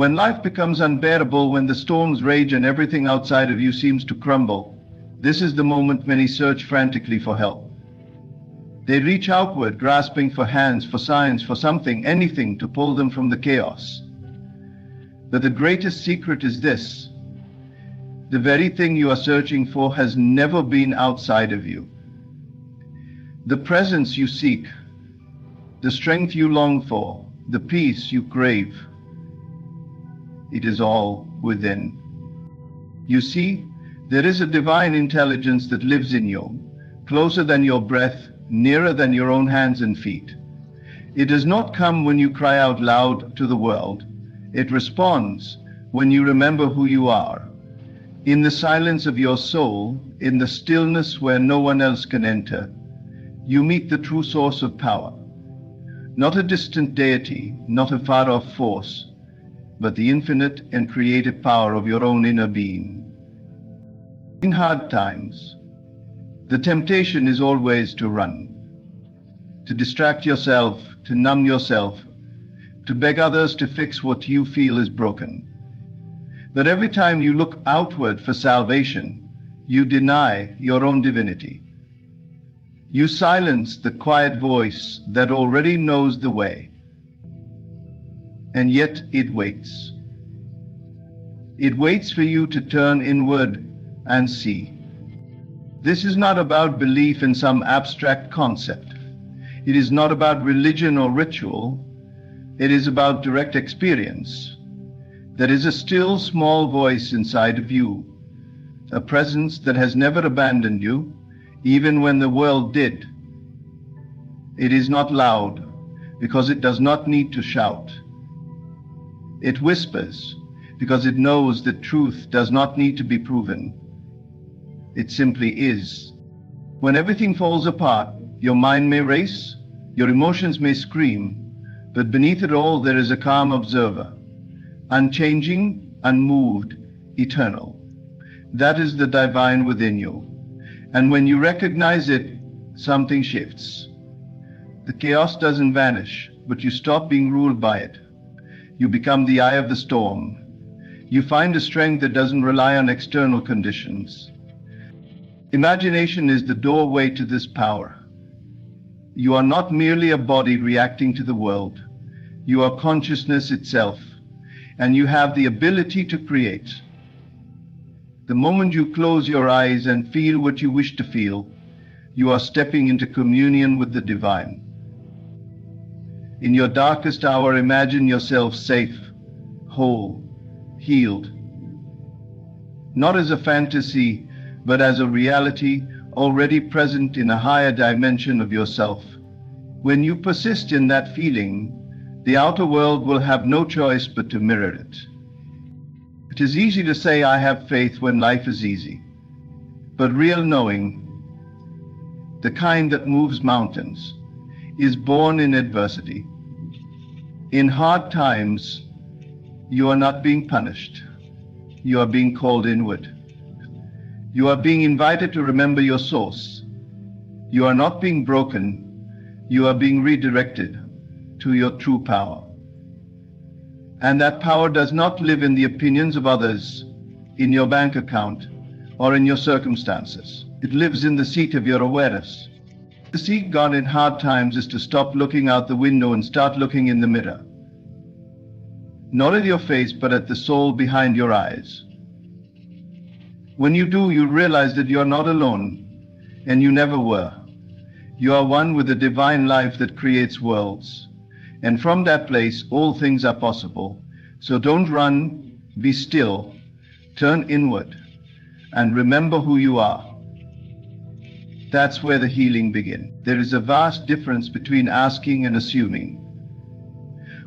When life becomes unbearable, when the storms rage and everything outside of you seems to crumble, this is the moment many search frantically for help. They reach outward, grasping for hands, for signs, for something, anything to pull them from the chaos. But the greatest secret is this: the very thing you are searching for has never been outside of you. The presence you seek, the strength you long for, the peace you crave, it is all within. You see, there is a divine intelligence that lives in you, closer than your breath, nearer than your own hands and feet. It does not come when you cry out loud to the world. It responds when you remember who you are. In the silence of your soul, in the stillness where no one else can enter, you meet the true source of power. Not a distant deity, not a far-off force, but the infinite and creative power of your own inner being. In hard times, the temptation is always to run, to distract yourself, to numb yourself, to beg others to fix what you feel is broken. But every time you look outward for salvation, you deny your own divinity. You silence the quiet voice that already knows the way. And yet it waits. It waits for you to turn inward and see. This is not about belief in some abstract concept. It is not about religion or ritual. It is about direct experience. There is a still small voice inside of you, a presence that has never abandoned you, even when the world did. It is not loud, because it does not need to shout. It whispers, because it knows that truth does not need to be proven. It simply is. When everything falls apart, your mind may race, your emotions may scream, but beneath it all there is a calm observer, unchanging, unmoved, eternal. That is the divine within you. And when you recognize it, something shifts. The chaos doesn't vanish, but you stop being ruled by it. You become the eye of the storm. You find a strength that doesn't rely on external conditions. Imagination is the doorway to this power. You are not merely a body reacting to the world. You are consciousness itself, and you have the ability to create. The moment you close your eyes and feel what you wish to feel, you are stepping into communion with the divine. In your darkest hour, imagine yourself safe, whole, healed. Not as a fantasy, but as a reality already present in a higher dimension of yourself. When you persist in that feeling, the outer world will have no choice but to mirror it. It is easy to say I have faith when life is easy, but real knowing, the kind that moves mountains, is born in adversity. In hard times, you are not being punished. You are being called inward. You are being invited to remember your source. You are not being broken. You are being redirected to your true power. And that power does not live in the opinions of others, in your bank account, or in your circumstances. It lives in the seat of your awareness. To seek God in hard times is to stop looking out the window and start looking in the mirror. Not at your face, but at the soul behind your eyes. When you do, you realize that you are not alone, and you never were. You are one with the divine life that creates worlds. And from that place, all things are possible. So don't run, be still, turn inward, and remember who you are. That's where the healing begins. There is a vast difference between asking and assuming.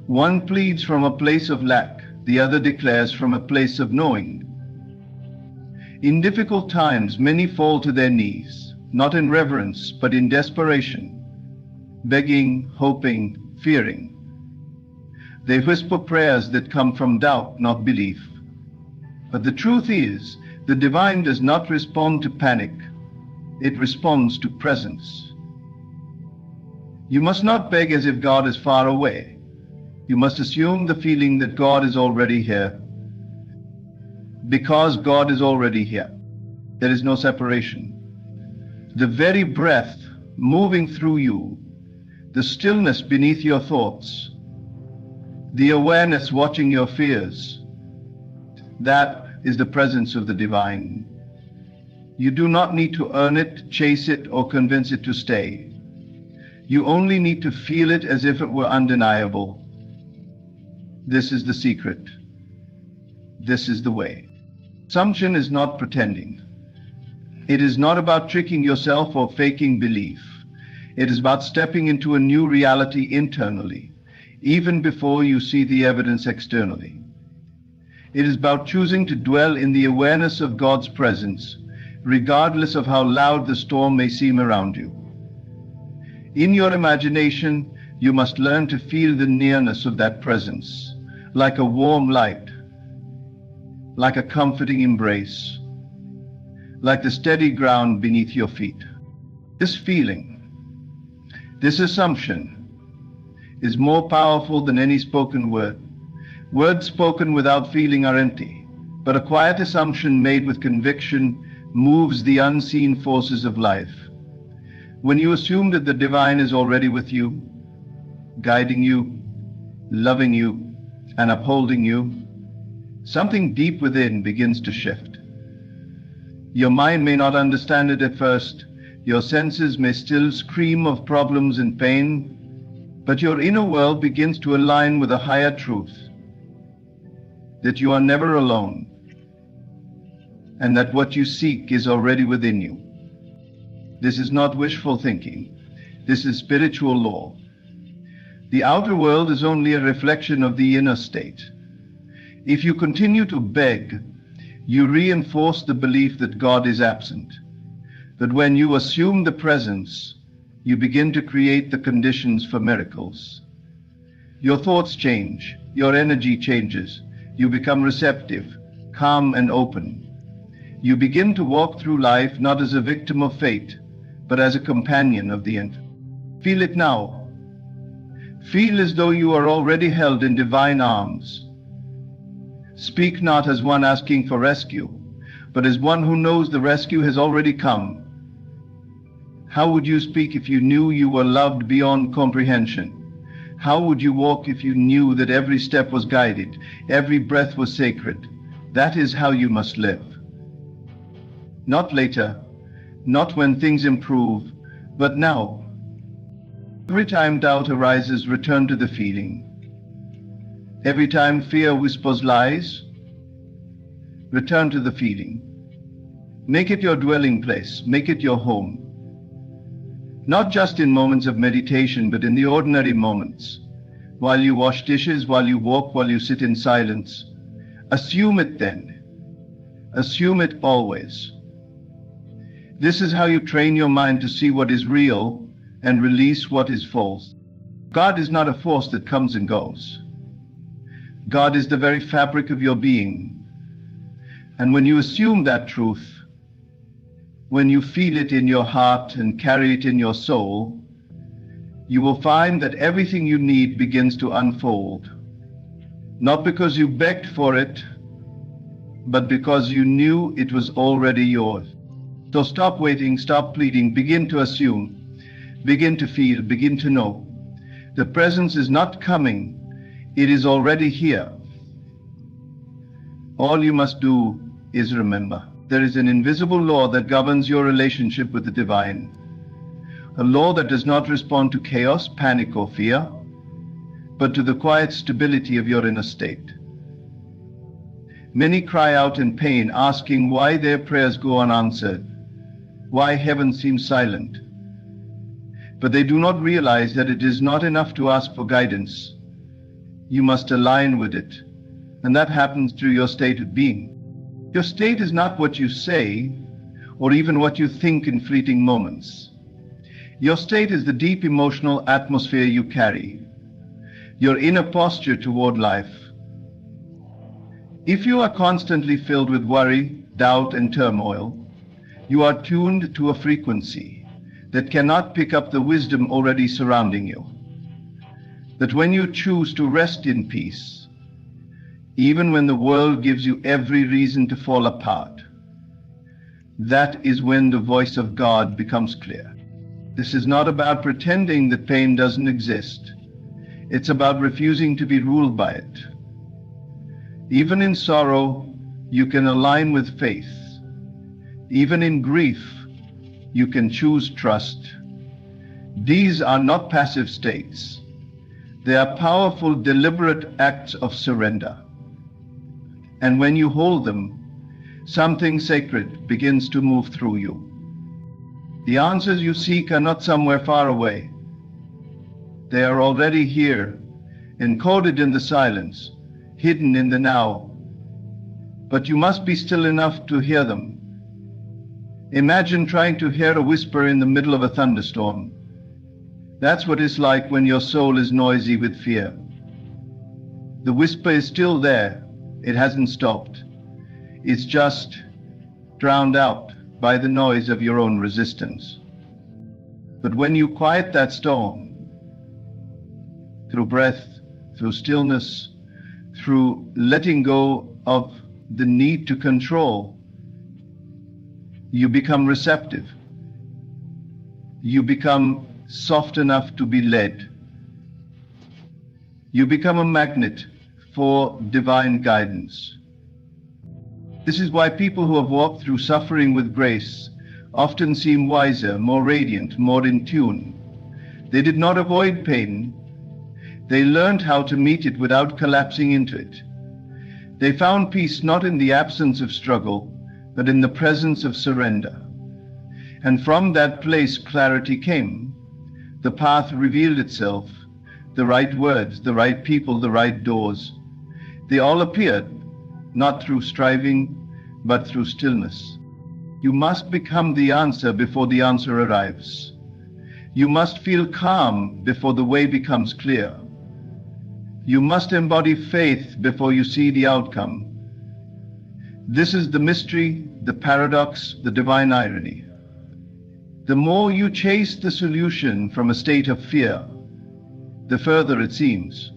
One pleads from a place of lack, the other declares from a place of knowing. In difficult times, many fall to their knees, not in reverence, but in desperation, begging, hoping, fearing. They whisper prayers that come from doubt, not belief. But the truth is, the divine does not respond to panic. It responds to presence. You must not beg as if God is far away. You must assume the feeling that God is already here. Because God is already here, there is no separation. The very breath moving through you, the stillness beneath your thoughts, the awareness watching your fears, that is the presence of the divine. You do not need to earn it, chase it, or convince it to stay. You only need to feel it as if it were undeniable. This is the secret. This is the way. Assumption is not pretending. It is not about tricking yourself or faking belief. It is about stepping into a new reality internally, even before you see the evidence externally. It is about choosing to dwell in the awareness of God's presence, regardless of how loud the storm may seem around you. In your imagination, you must learn to feel the nearness of that presence, like a warm light, like a comforting embrace, like the steady ground beneath your feet. This feeling, this assumption, is more powerful than any spoken word. Words spoken without feeling are empty, but a quiet assumption made with conviction moves the unseen forces of life. When you assume that the divine is already with you, guiding you, loving you, and upholding you, something deep within begins to shift. Your mind may not understand it at first. Your senses may still scream of problems and pain, but your inner world begins to align with a higher truth, that you are never alone, and that what you seek is already within you. This is not wishful thinking. This is spiritual law. The outer world is only a reflection of the inner state. If you continue to beg, you reinforce the belief that God is absent. But when you assume the presence, you begin to create the conditions for miracles. Your thoughts change, your energy changes, you become receptive, calm and open. You begin to walk through life not as a victim of fate, but as a companion of the infinite. Feel it now. Feel as though you are already held in divine arms. Speak not as one asking for rescue, but as one who knows the rescue has already come. How would you speak if you knew you were loved beyond comprehension? How would you walk if you knew that every step was guided, every breath was sacred? That is how you must live. Not later, not when things improve, but now. Every time doubt arises, return to the feeling. Every time fear whispers lies, return to the feeling. Make it your dwelling place, make it your home. Not just in moments of meditation, but in the ordinary moments. While you wash dishes, while you walk, while you sit in silence. Assume it then. Assume it always. This is how you train your mind to see what is real and release what is false. God is not a force that comes and goes. God is the very fabric of your being. And when you assume that truth, when you feel it in your heart and carry it in your soul, you will find that everything you need begins to unfold. Not because you begged for it, but because you knew it was already yours. So stop waiting, stop pleading, begin to assume, begin to feel, begin to know. The presence is not coming, it is already here. All you must do is remember. There is an invisible law that governs your relationship with the divine. A law that does not respond to chaos, panic, or fear, but to the quiet stability of your inner state. Many cry out in pain, asking why their prayers go unanswered, why heaven seems silent. But they do not realize that it is not enough to ask for guidance. You must align with it, and that happens through your state of being. Your state is not what you say, or even what you think in fleeting moments. Your state is the deep emotional atmosphere you carry, your inner posture toward life. If you are constantly filled with worry, doubt, and turmoil, you are tuned to a frequency that cannot pick up the wisdom already surrounding you. That when you choose to rest in peace, even when the world gives you every reason to fall apart, that is when the voice of God becomes clear. This is not about pretending that pain doesn't exist. It's about refusing to be ruled by it. Even in sorrow, you can align with faith. Even in grief, you can choose trust. These are not passive states. They are powerful, deliberate acts of surrender. And when you hold them, something sacred begins to move through you. The answers you seek are not somewhere far away. They are already here, encoded in the silence, hidden in the now. But you must be still enough to hear them. Imagine trying to hear a whisper in the middle of a thunderstorm. That's what it's like when your soul is noisy with fear. The whisper is still there. It hasn't stopped. It's just drowned out by the noise of your own resistance. But when you quiet that storm, through breath, through stillness, through letting go of the need to control, you become receptive. You become soft enough to be led. You become a magnet for divine guidance. This is why people who have walked through suffering with grace often seem wiser, more radiant, more in tune. They did not avoid pain. They learned how to meet it without collapsing into it. They found peace not in the absence of struggle, but in the presence of surrender. And from that place clarity came. The path revealed itself, the right words, the right people, the right doors. They all appeared, not through striving, but through stillness. You must become the answer before the answer arrives. You must feel calm before the way becomes clear. You must embody faith before you see the outcome. This is the mystery, the paradox, the divine irony. The more you chase the solution from a state of fear, the further it seems.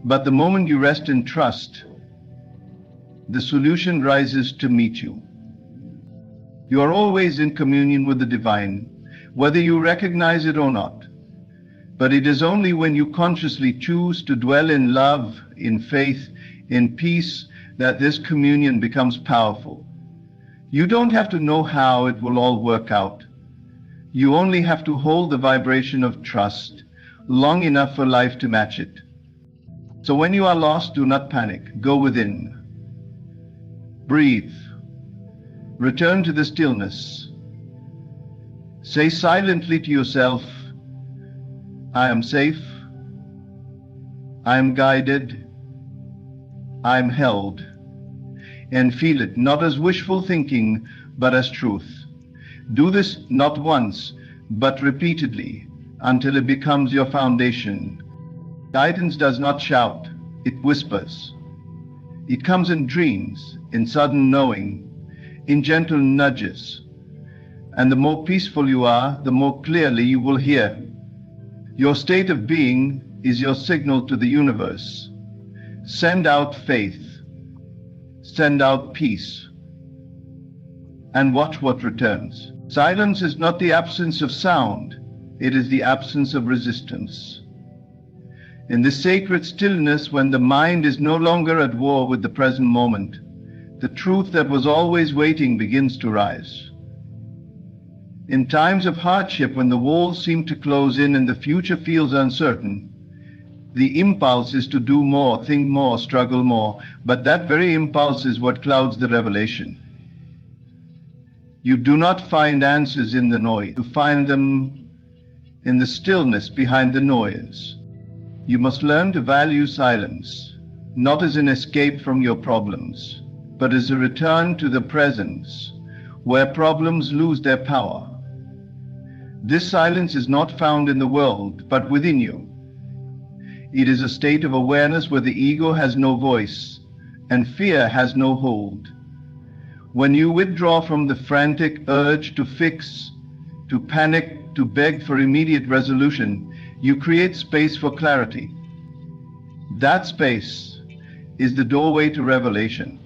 But the moment you rest in trust, the solution rises to meet you. You are always in communion with the divine, whether you recognize it or not. But it is only when you consciously choose to dwell in love, in faith, in peace, that this communion becomes powerful. You don't have to know how it will all work out. You only have to hold the vibration of trust long enough for life to match it. So when you are lost, do not panic. Go within. Breathe. Return to the stillness. Say silently to yourself, I am safe. I am guided. I am held. And feel it not as wishful thinking, but as truth. Do this not once, but repeatedly, until it becomes your foundation. Guidance does not shout, it whispers. It comes in dreams, in sudden knowing, in gentle nudges. And the more peaceful you are, the more clearly you will hear. Your state of being is your signal to the universe. Send out faith. Send out peace. And watch what returns. Silence is not the absence of sound. It is the absence of resistance. In this sacred stillness, when the mind is no longer at war with the present moment, the truth that was always waiting begins to rise. In times of hardship, when the walls seem to close in and the future feels uncertain, the impulse is to do more, think more, struggle more, but that very impulse is what clouds the revelation. You do not find answers in the noise. You find them in the stillness behind the noise. You must learn to value silence, not as an escape from your problems, but as a return to the presence, where problems lose their power. This silence is not found in the world, but within you. It is a state of awareness where the ego has no voice and fear has no hold. When you withdraw from the frantic urge to fix, to panic, to beg for immediate resolution, You create space for clarity. That space is the doorway to revelation.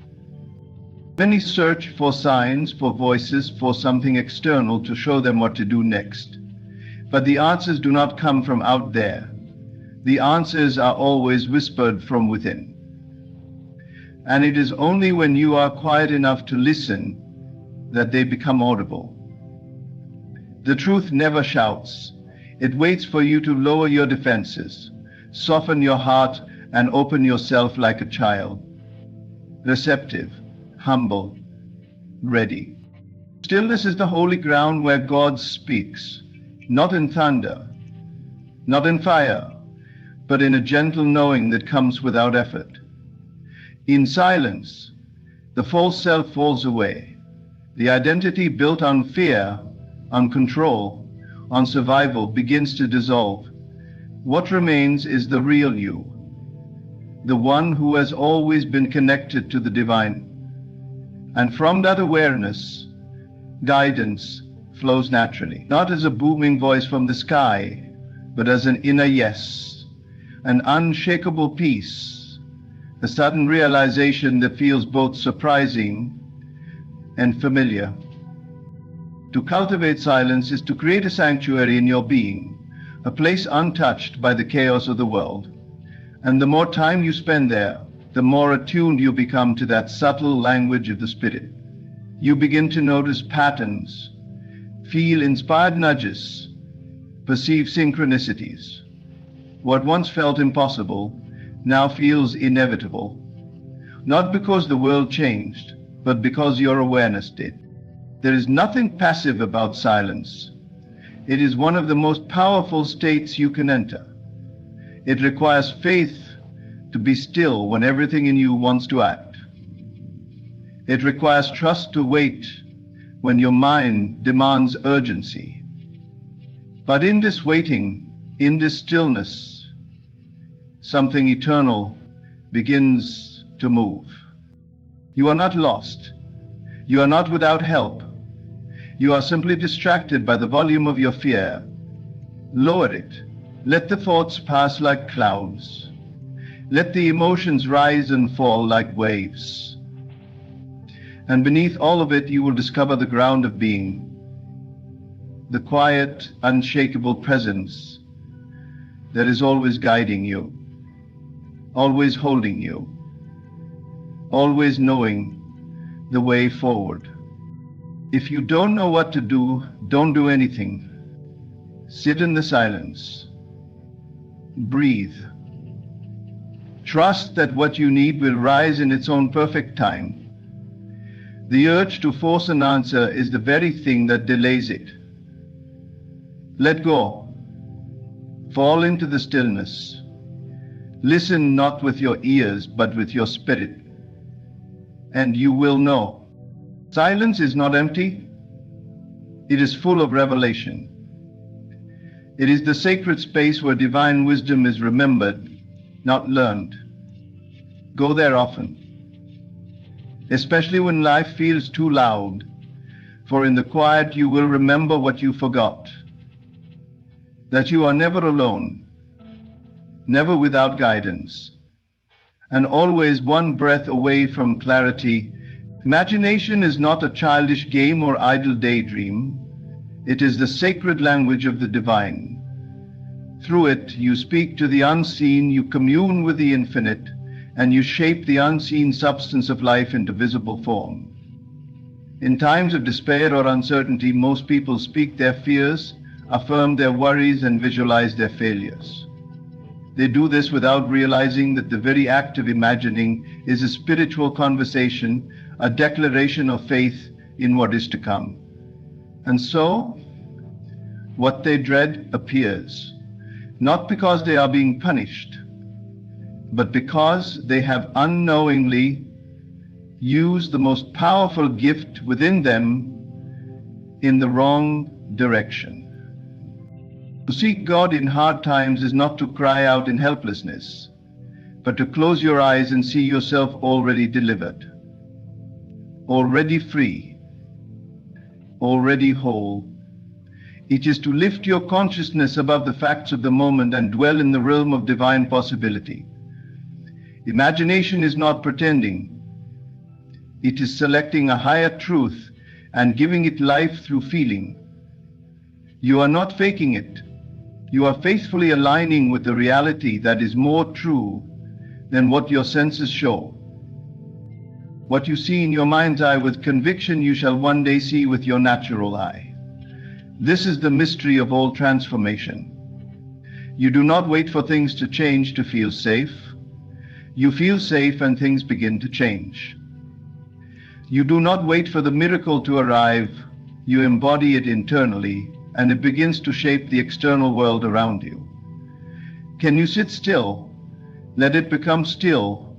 Many search for signs, for voices, for something external to show them what to do next. But the answers do not come from out there. The answers are always whispered from within. And it is only when you are quiet enough to listen that they become audible. The truth never shouts. It waits for you to lower your defenses, soften your heart, and open yourself like a child. Receptive, humble, ready. Stillness is the holy ground where God speaks, not in thunder, not in fire, but in a gentle knowing that comes without effort. In silence, the false self falls away. The identity built on fear, on control, on survival begins to dissolve. What remains is the real you, the one who has always been connected to the divine. And from that awareness, guidance flows naturally, not as a booming voice from the sky, but as an inner yes, an unshakable peace, a sudden realization that feels both surprising and familiar. To cultivate silence is to create a sanctuary in your being, a place untouched by the chaos of the world. And the more time you spend there, the more attuned you become to that subtle language of the spirit. You begin to notice patterns, feel inspired nudges, perceive synchronicities. What once felt impossible now feels inevitable, not because the world changed, but because your awareness did. There is nothing passive about silence. It is one of the most powerful states you can enter. It requires faith to be still when everything in you wants to act. It requires trust to wait when your mind demands urgency. But in this waiting, in this stillness, something eternal begins to move. You are not lost. You are not without help. You are simply distracted by the volume of your fear. Lower it. Let the thoughts pass like clouds. Let the emotions rise and fall like waves. And beneath all of it, you will discover the ground of being, the quiet, unshakable presence that is always guiding you, always holding you, always knowing the way forward. If you don't know what to do, don't do anything. Sit in the silence. Breathe. Trust that what you need will rise in its own perfect time. The urge to force an answer is the very thing that delays it. Let go. Fall into the stillness. Listen not with your ears, but with your spirit. And you will know. Silence is not empty. It is full of revelation. It is the sacred space where divine wisdom is remembered, not learned. Go there often, especially when life feels too loud, for in the quiet you will remember what you forgot, that you are never alone, never without guidance, and always one breath away from clarity. Imagination is not a childish game or idle daydream. It is the sacred language of the divine. Through it, you speak to the unseen, you commune with the infinite, and you shape the unseen substance of life into visible form. In times of despair or uncertainty, most people speak their fears, affirm their worries, and visualize their failures. They do this without realizing that the very act of imagining is a spiritual conversation, a declaration of faith in what is to come. And so, what they dread appears, not because they are being punished, but because they have unknowingly used the most powerful gift within them in the wrong direction. To seek God in hard times is not to cry out in helplessness, but to close your eyes and see yourself already delivered, already free, already whole. It is to lift your consciousness above the facts of the moment and dwell in the realm of divine possibility. Imagination is not pretending. It is selecting a higher truth and giving it life through feeling. You are not faking it. You are faithfully aligning with the reality that is more true than what your senses show. What you see in your mind's eye with conviction, you shall one day see with your natural eye. This is the mystery of all transformation. You do not wait for things to change to feel safe. You feel safe and things begin to change. You do not wait for the miracle to arrive. You embody it internally, and it begins to shape the external world around you. Can you sit still? Let it become still.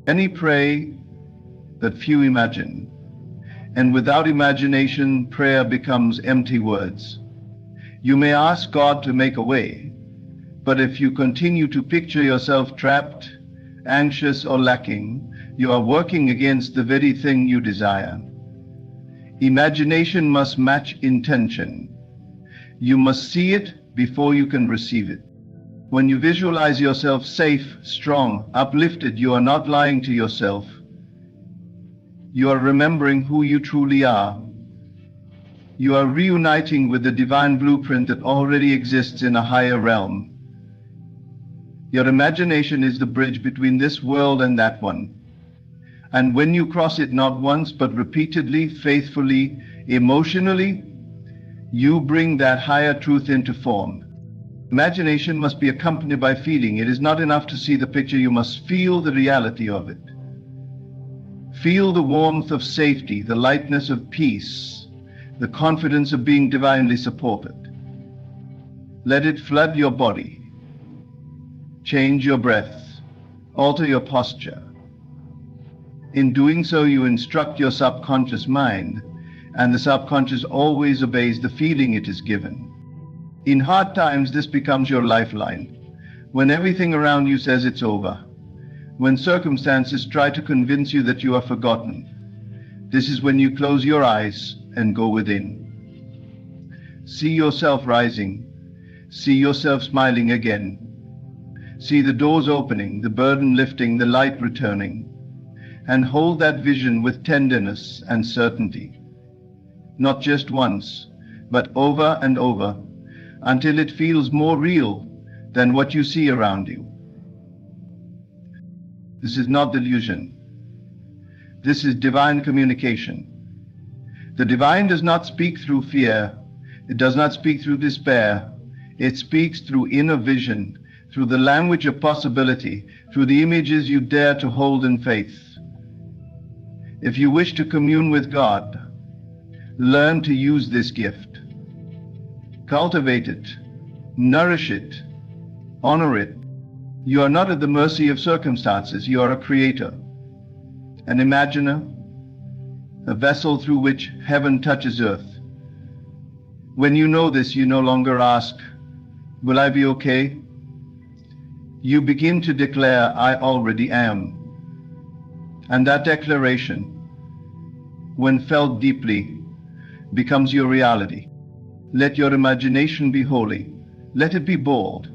Any pray that few imagine. And without imagination, prayer becomes empty words. You may ask God to make a way, but if you continue to picture yourself trapped, anxious, or lacking, you are working against the very thing you desire. Imagination must match intention. You must see it before you can receive it. When you visualize yourself safe, strong, uplifted, you are not lying to yourself. You are remembering who you truly are. You are reuniting with the divine blueprint that already exists in a higher realm. Your imagination is the bridge between this world and that one. And when you cross it not once but repeatedly, faithfully, emotionally, you bring that higher truth into form. Imagination must be accompanied by feeling. It is not enough to see the picture, you must feel the reality of it. Feel the warmth of safety, the lightness of peace, the confidence of being divinely supported. Let it flood your body. Change your breath. Alter your posture. In doing so, you instruct your subconscious mind, and the subconscious always obeys the feeling it is given. In hard times, this becomes your lifeline. When everything around you says it's over, when circumstances try to convince you that you are forgotten, this is when you close your eyes and go within. See yourself rising. See yourself smiling again. See the doors opening, the burden lifting, the light returning. And hold that vision with tenderness and certainty. Not just once, but over and over, until it feels more real than what you see around you. This is not delusion. This is divine communication. The divine does not speak through fear. It does not speak through despair. It speaks through inner vision, through the language of possibility, through the images you dare to hold in faith. If you wish to commune with God, learn to use this gift. Cultivate it, nourish it, honor it. You are not at the mercy of circumstances. You are a creator, an imaginer, a vessel through which heaven touches earth. When you know this, you no longer ask, will I be okay? You begin to declare, I already am. And that declaration, when felt deeply, becomes your reality. Let your imagination be holy. Let it be bold.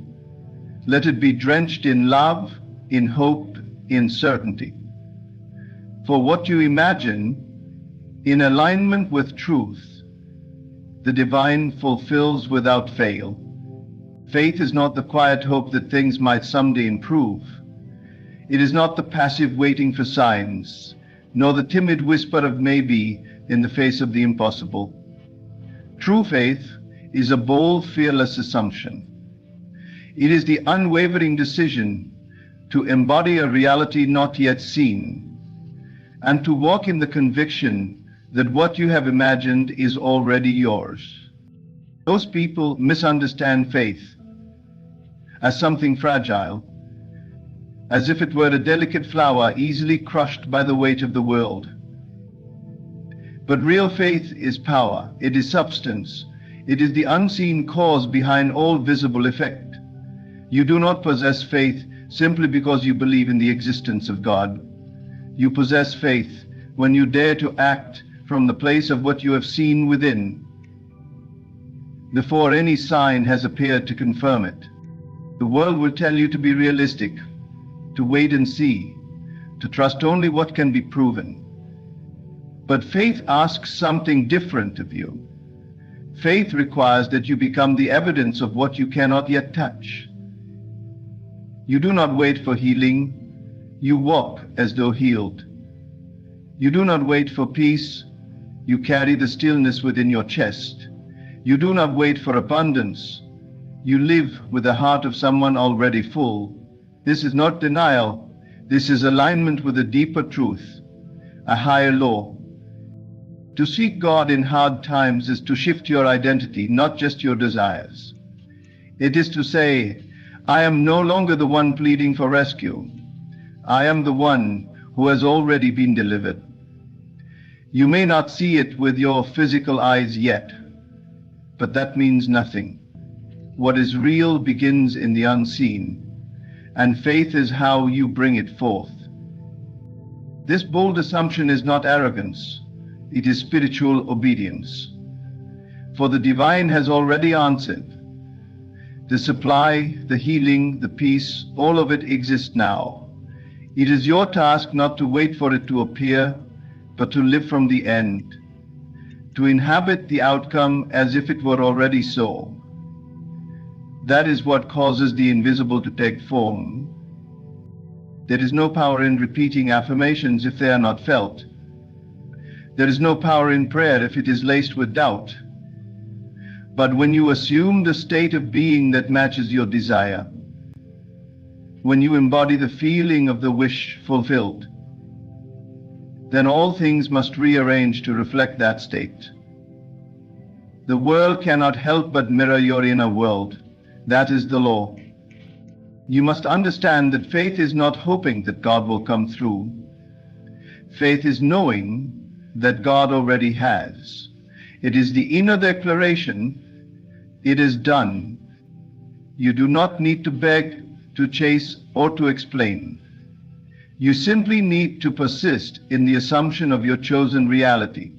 Let it be drenched in love, in hope, in certainty. For what you imagine, in alignment with truth, the divine fulfills without fail. Faith is not the quiet hope that things might someday improve. It is not the passive waiting for signs, nor the timid whisper of maybe in the face of the impossible. True faith is a bold, fearless assumption. It is the unwavering decision to embody a reality not yet seen, and to walk in the conviction that what you have imagined is already yours. Those people misunderstand faith as something fragile, as if it were a delicate flower easily crushed by the weight of the world. But real faith is power, it is substance, it is the unseen cause behind all visible effect. You do not possess faith simply because you believe in the existence of God. You possess faith when you dare to act from the place of what you have seen within. before any sign has appeared to confirm it. The world will tell you to be realistic, to wait and see, to trust only what can be proven. But faith asks something different of you. Faith requires that you become the evidence of what you cannot yet touch. You do not wait for healing, you walk as though healed. You do not wait for peace, you carry the stillness within your chest. You do not wait for abundance, you live with the heart of someone already full. This is not denial, this is alignment with a deeper truth, a higher law. To seek God in hard times is to shift your identity, not just your desires. It is to say, I am no longer the one pleading for rescue. I am the one who has already been delivered. You may not see it with your physical eyes yet, but that means nothing. What is real begins in the unseen, and faith is how you bring it forth. This bold assumption is not arrogance, it is spiritual obedience. For the divine has already answered. The supply, the healing, the peace, all of it exists now. It is your task not to wait for it to appear, but to live from the end, to inhabit the outcome as if it were already so. That is what causes the invisible to take form. There is no power in repeating affirmations if they are not felt. There is no power in prayer if it is laced with doubt. But when you assume the state of being that matches your desire, when you embody the feeling of the wish fulfilled, then all things must rearrange to reflect that state. The world cannot help but mirror your inner world. That is the law. You must understand that faith is not hoping that God will come through. Faith is knowing that God already has. It is the inner declaration, it is done. You do not need to beg, to chase, or to explain. You simply need to persist in the assumption of your chosen reality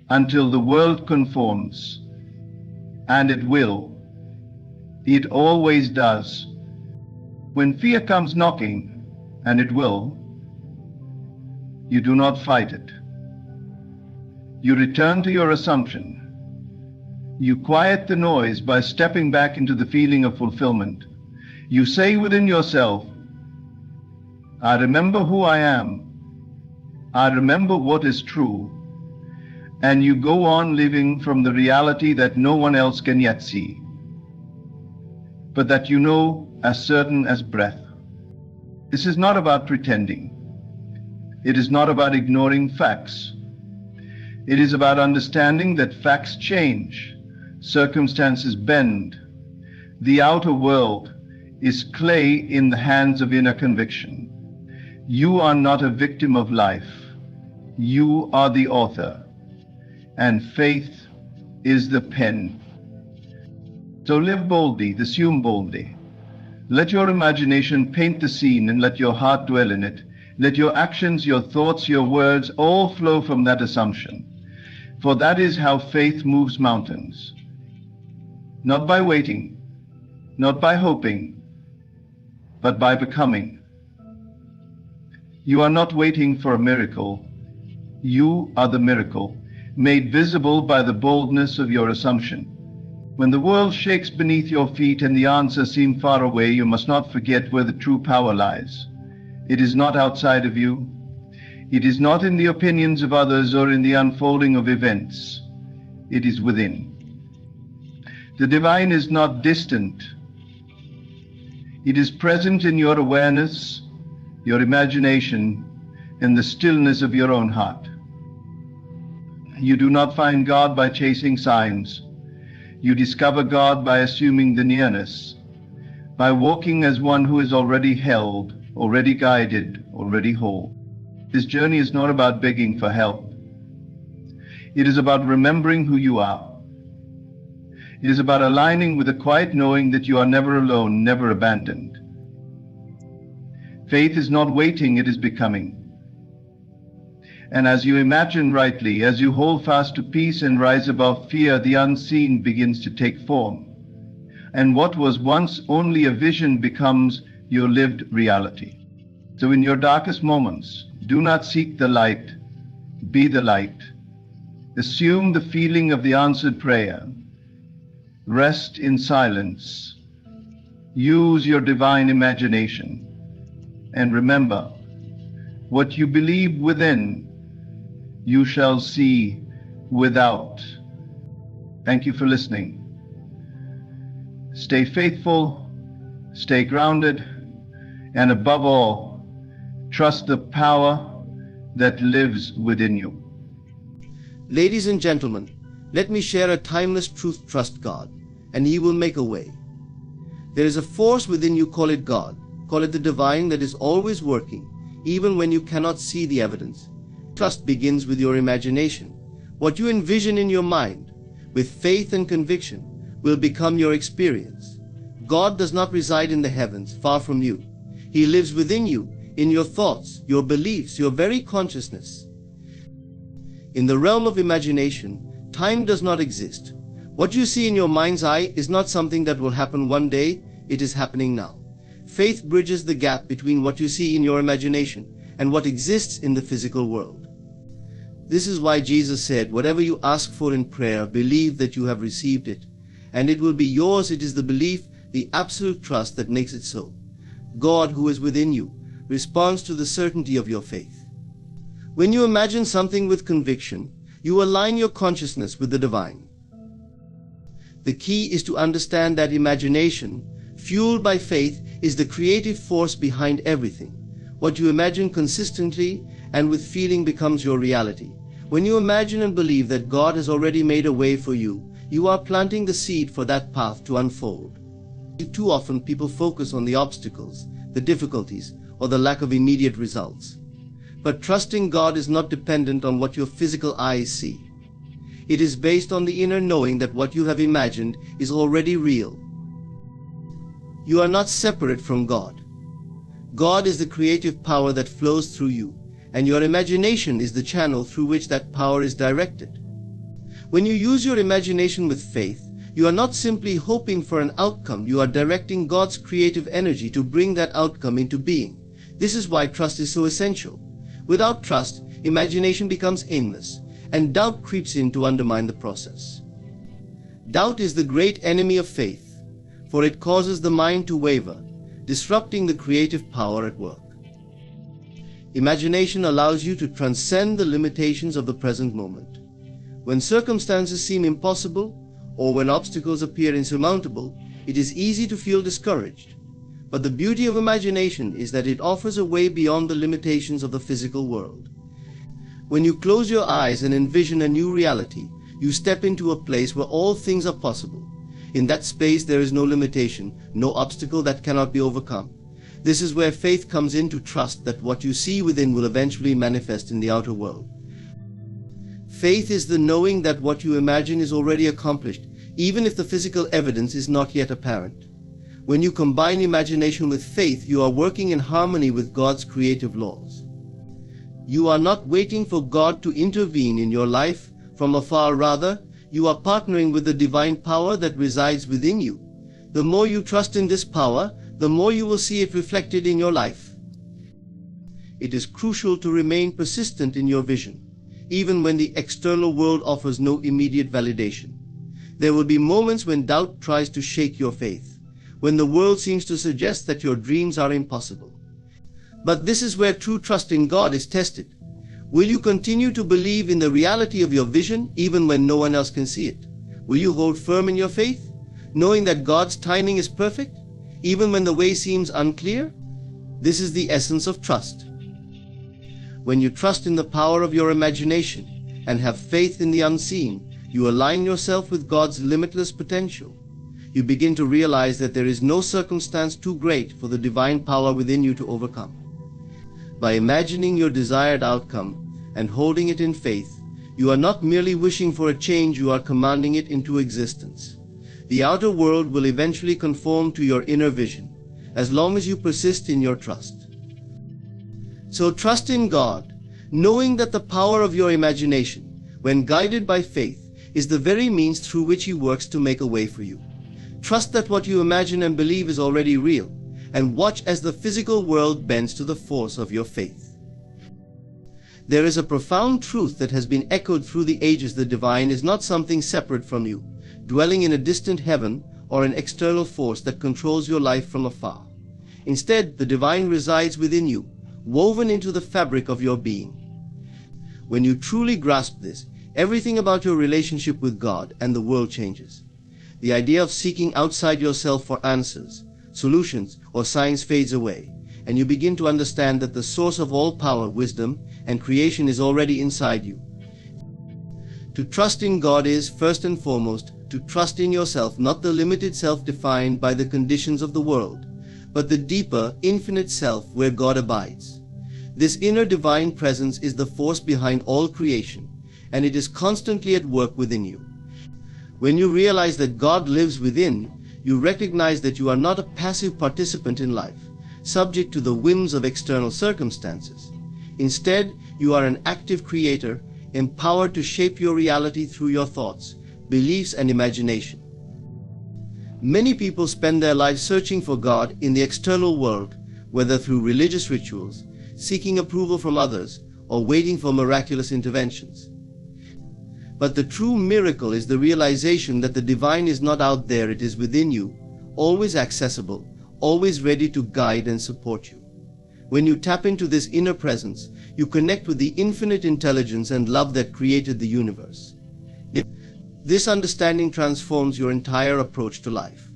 until the world conforms. And it will. It always does. When fear comes knocking, and it will, you do not fight it. You return to your assumption. You quiet the noise by stepping back into the feeling of fulfillment. You say within yourself, I remember who I am. I remember what is true. And you go on living from the reality that no one else can yet see, but that you know as certain as breath. This is not about pretending. It is not about ignoring facts. It is about understanding that facts change, circumstances bend. The outer world is clay in the hands of inner conviction. You are not a victim of life. You are the author, and faith is the pen. So live boldly, assume boldly. Let your imagination paint the scene and let your heart dwell in it. Let your actions, your thoughts, your words all flow from that assumption. For that is how faith moves mountains. Not by waiting, not by hoping, but by becoming. You are not waiting for a miracle. You are the miracle, made visible by the boldness of your assumption. When the world shakes beneath your feet and the answers seem far away, you must not forget where the true power lies. It is not outside of you. It is not in the opinions of others or in the unfolding of events. It is within. The divine is not distant. It is present in your awareness, your imagination, and the stillness of your own heart. You do not find God by chasing signs. You discover God by assuming the nearness, by walking as one who is already held, already guided, already whole. This journey is not about begging for help. It is about remembering who you are. It is about aligning with a quiet knowing that you are never alone, never abandoned. Faith is not waiting, it is becoming. And as you imagine rightly, as you hold fast to peace and rise above fear, the unseen begins to take form. And what was once only a vision becomes your lived reality. So in your darkest moments, do not seek the light, be the light. Assume the feeling of the answered prayer. Rest in silence. Use your divine imagination. And remember, what you believe within, you shall see without. Thank you for listening. Stay faithful, stay grounded, and above all, trust the power that lives within you. Ladies and gentlemen, let me share a timeless truth. Trust God, and He will make a way. There is a force within you, call it God, call it the divine, that is always working, even when you cannot see the evidence. Trust begins with your imagination. What you envision in your mind, with faith and conviction, will become your experience. God does not reside in the heavens, far from you. He lives within you, in your thoughts, your beliefs, your very consciousness. In the realm of imagination, time does not exist. What you see in your mind's eye is not something that will happen one day, it is happening now. Faith bridges the gap between what you see in your imagination and what exists in the physical world. This is why Jesus said, whatever you ask for in prayer, believe that you have received it, and it will be yours. It is the belief, the absolute trust that makes it so. God, who is within you, responds to the certainty of your faith. When you imagine something with conviction, you align your consciousness with the divine. The key is to understand that imagination, fueled by faith, is the creative force behind everything. What you imagine consistently and with feeling becomes your reality. When you imagine and believe that God has already made a way for you, you are planting the seed for that path to unfold. Too often people focus on the obstacles, the difficulties, or the lack of immediate results. But trusting God is not dependent on what your physical eyes see. It is based on the inner knowing that what you have imagined is already real. You are not separate from God. God is the creative power that flows through you, and your imagination is the channel through which that power is directed. When you use your imagination with faith, you are not simply hoping for an outcome, you are directing God's creative energy to bring that outcome into being. This is why trust is so essential. Without trust, imagination becomes aimless, and doubt creeps in to undermine the process. Doubt is the great enemy of faith, for it causes the mind to waver, disrupting the creative power at work. Imagination allows you to transcend the limitations of the present moment. When circumstances seem impossible, or when obstacles appear insurmountable, it is easy to feel discouraged. But the beauty of imagination is that it offers a way beyond the limitations of the physical world. When you close your eyes and envision a new reality, you step into a place where all things are possible. In that space there is no limitation, no obstacle that cannot be overcome. This is where faith comes in, to trust that what you see within will eventually manifest in the outer world. Faith is the knowing that what you imagine is already accomplished, even if the physical evidence is not yet apparent. When you combine imagination with faith, you are working in harmony with God's creative laws. You are not waiting for God to intervene in your life from afar. Rather, you are partnering with the divine power that resides within you. The more you trust in this power, the more you will see it reflected in your life. It is crucial to remain persistent in your vision, even when the external world offers no immediate validation. There will be moments when doubt tries to shake your faith, when the world seems to suggest that your dreams are impossible. But this is where true trust in God is tested. Will you continue to believe in the reality of your vision even when no one else can see it? Will you hold firm in your faith, knowing that God's timing is perfect, even when the way seems unclear? This is the essence of trust. When you trust in the power of your imagination and have faith in the unseen, you align yourself with God's limitless potential. You begin to realize that there is no circumstance too great for the divine power within you to overcome. By imagining your desired outcome and holding it in faith, you are not merely wishing for a change, you are commanding it into existence. The outer world will eventually conform to your inner vision, as long as you persist in your trust. So trust in God, knowing that the power of your imagination, when guided by faith, is the very means through which He works to make a way for you. Trust that what you imagine and believe is already real, and watch as the physical world bends to the force of your faith. There is a profound truth that has been echoed through the ages. The divine is not something separate from you, dwelling in a distant heaven, or an external force that controls your life from afar. Instead, the divine resides within you, woven into the fabric of your being. When you truly grasp this, everything about your relationship with God and the world changes. The idea of seeking outside yourself for answers, solutions, or signs fades away, and you begin to understand that the source of all power, wisdom, and creation is already inside you. To trust in God is, first and foremost, to trust in yourself, not the limited self defined by the conditions of the world, but the deeper, infinite self where God abides. This inner divine presence is the force behind all creation, and it is constantly at work within you. When you realize that God lives within, you recognize that you are not a passive participant in life, subject to the whims of external circumstances. Instead, you are an active creator, empowered to shape your reality through your thoughts, beliefs, and imagination. Many people spend their lives searching for God in the external world, whether through religious rituals, seeking approval from others, or waiting for miraculous interventions. But the true miracle is the realization that the divine is not out there, it is within you, always accessible, always ready to guide and support you. When you tap into this inner presence, you connect with the infinite intelligence and love that created the universe. This understanding transforms your entire approach to life.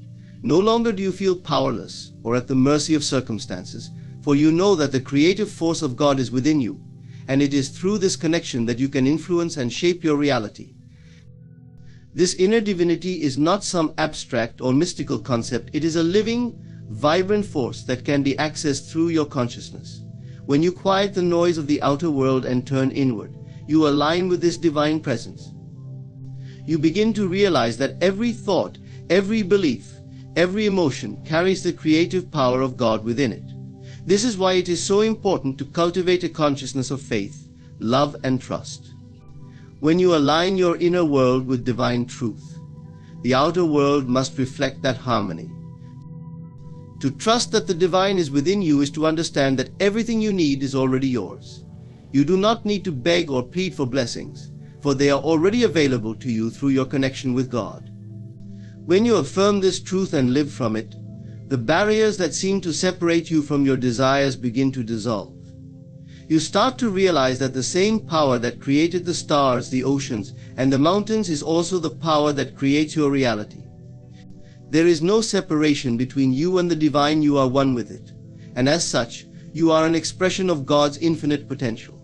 No longer do you feel powerless or at the mercy of circumstances, for you know that the creative force of God is within you, and it is through this connection that you can influence and shape your reality. This inner divinity is not some abstract or mystical concept. It is a living, vibrant force that can be accessed through your consciousness. When you quiet the noise of the outer world and turn inward, you align with this divine presence. You begin to realize that every thought, every belief, every emotion carries the creative power of God within it. This is why it is so important to cultivate a consciousness of faith, love, and trust. When you align your inner world with divine truth, the outer world must reflect that harmony. To trust that the divine is within you is to understand that everything you need is already yours. You do not need to beg or plead for blessings, for they are already available to you through your connection with God. When you affirm this truth and live from it, the barriers that seem to separate you from your desires begin to dissolve. You start to realize that the same power that created the stars, the oceans, and the mountains is also the power that creates your reality. There is no separation between you and the divine. You are one with it, and as such, you are an expression of God's infinite potential.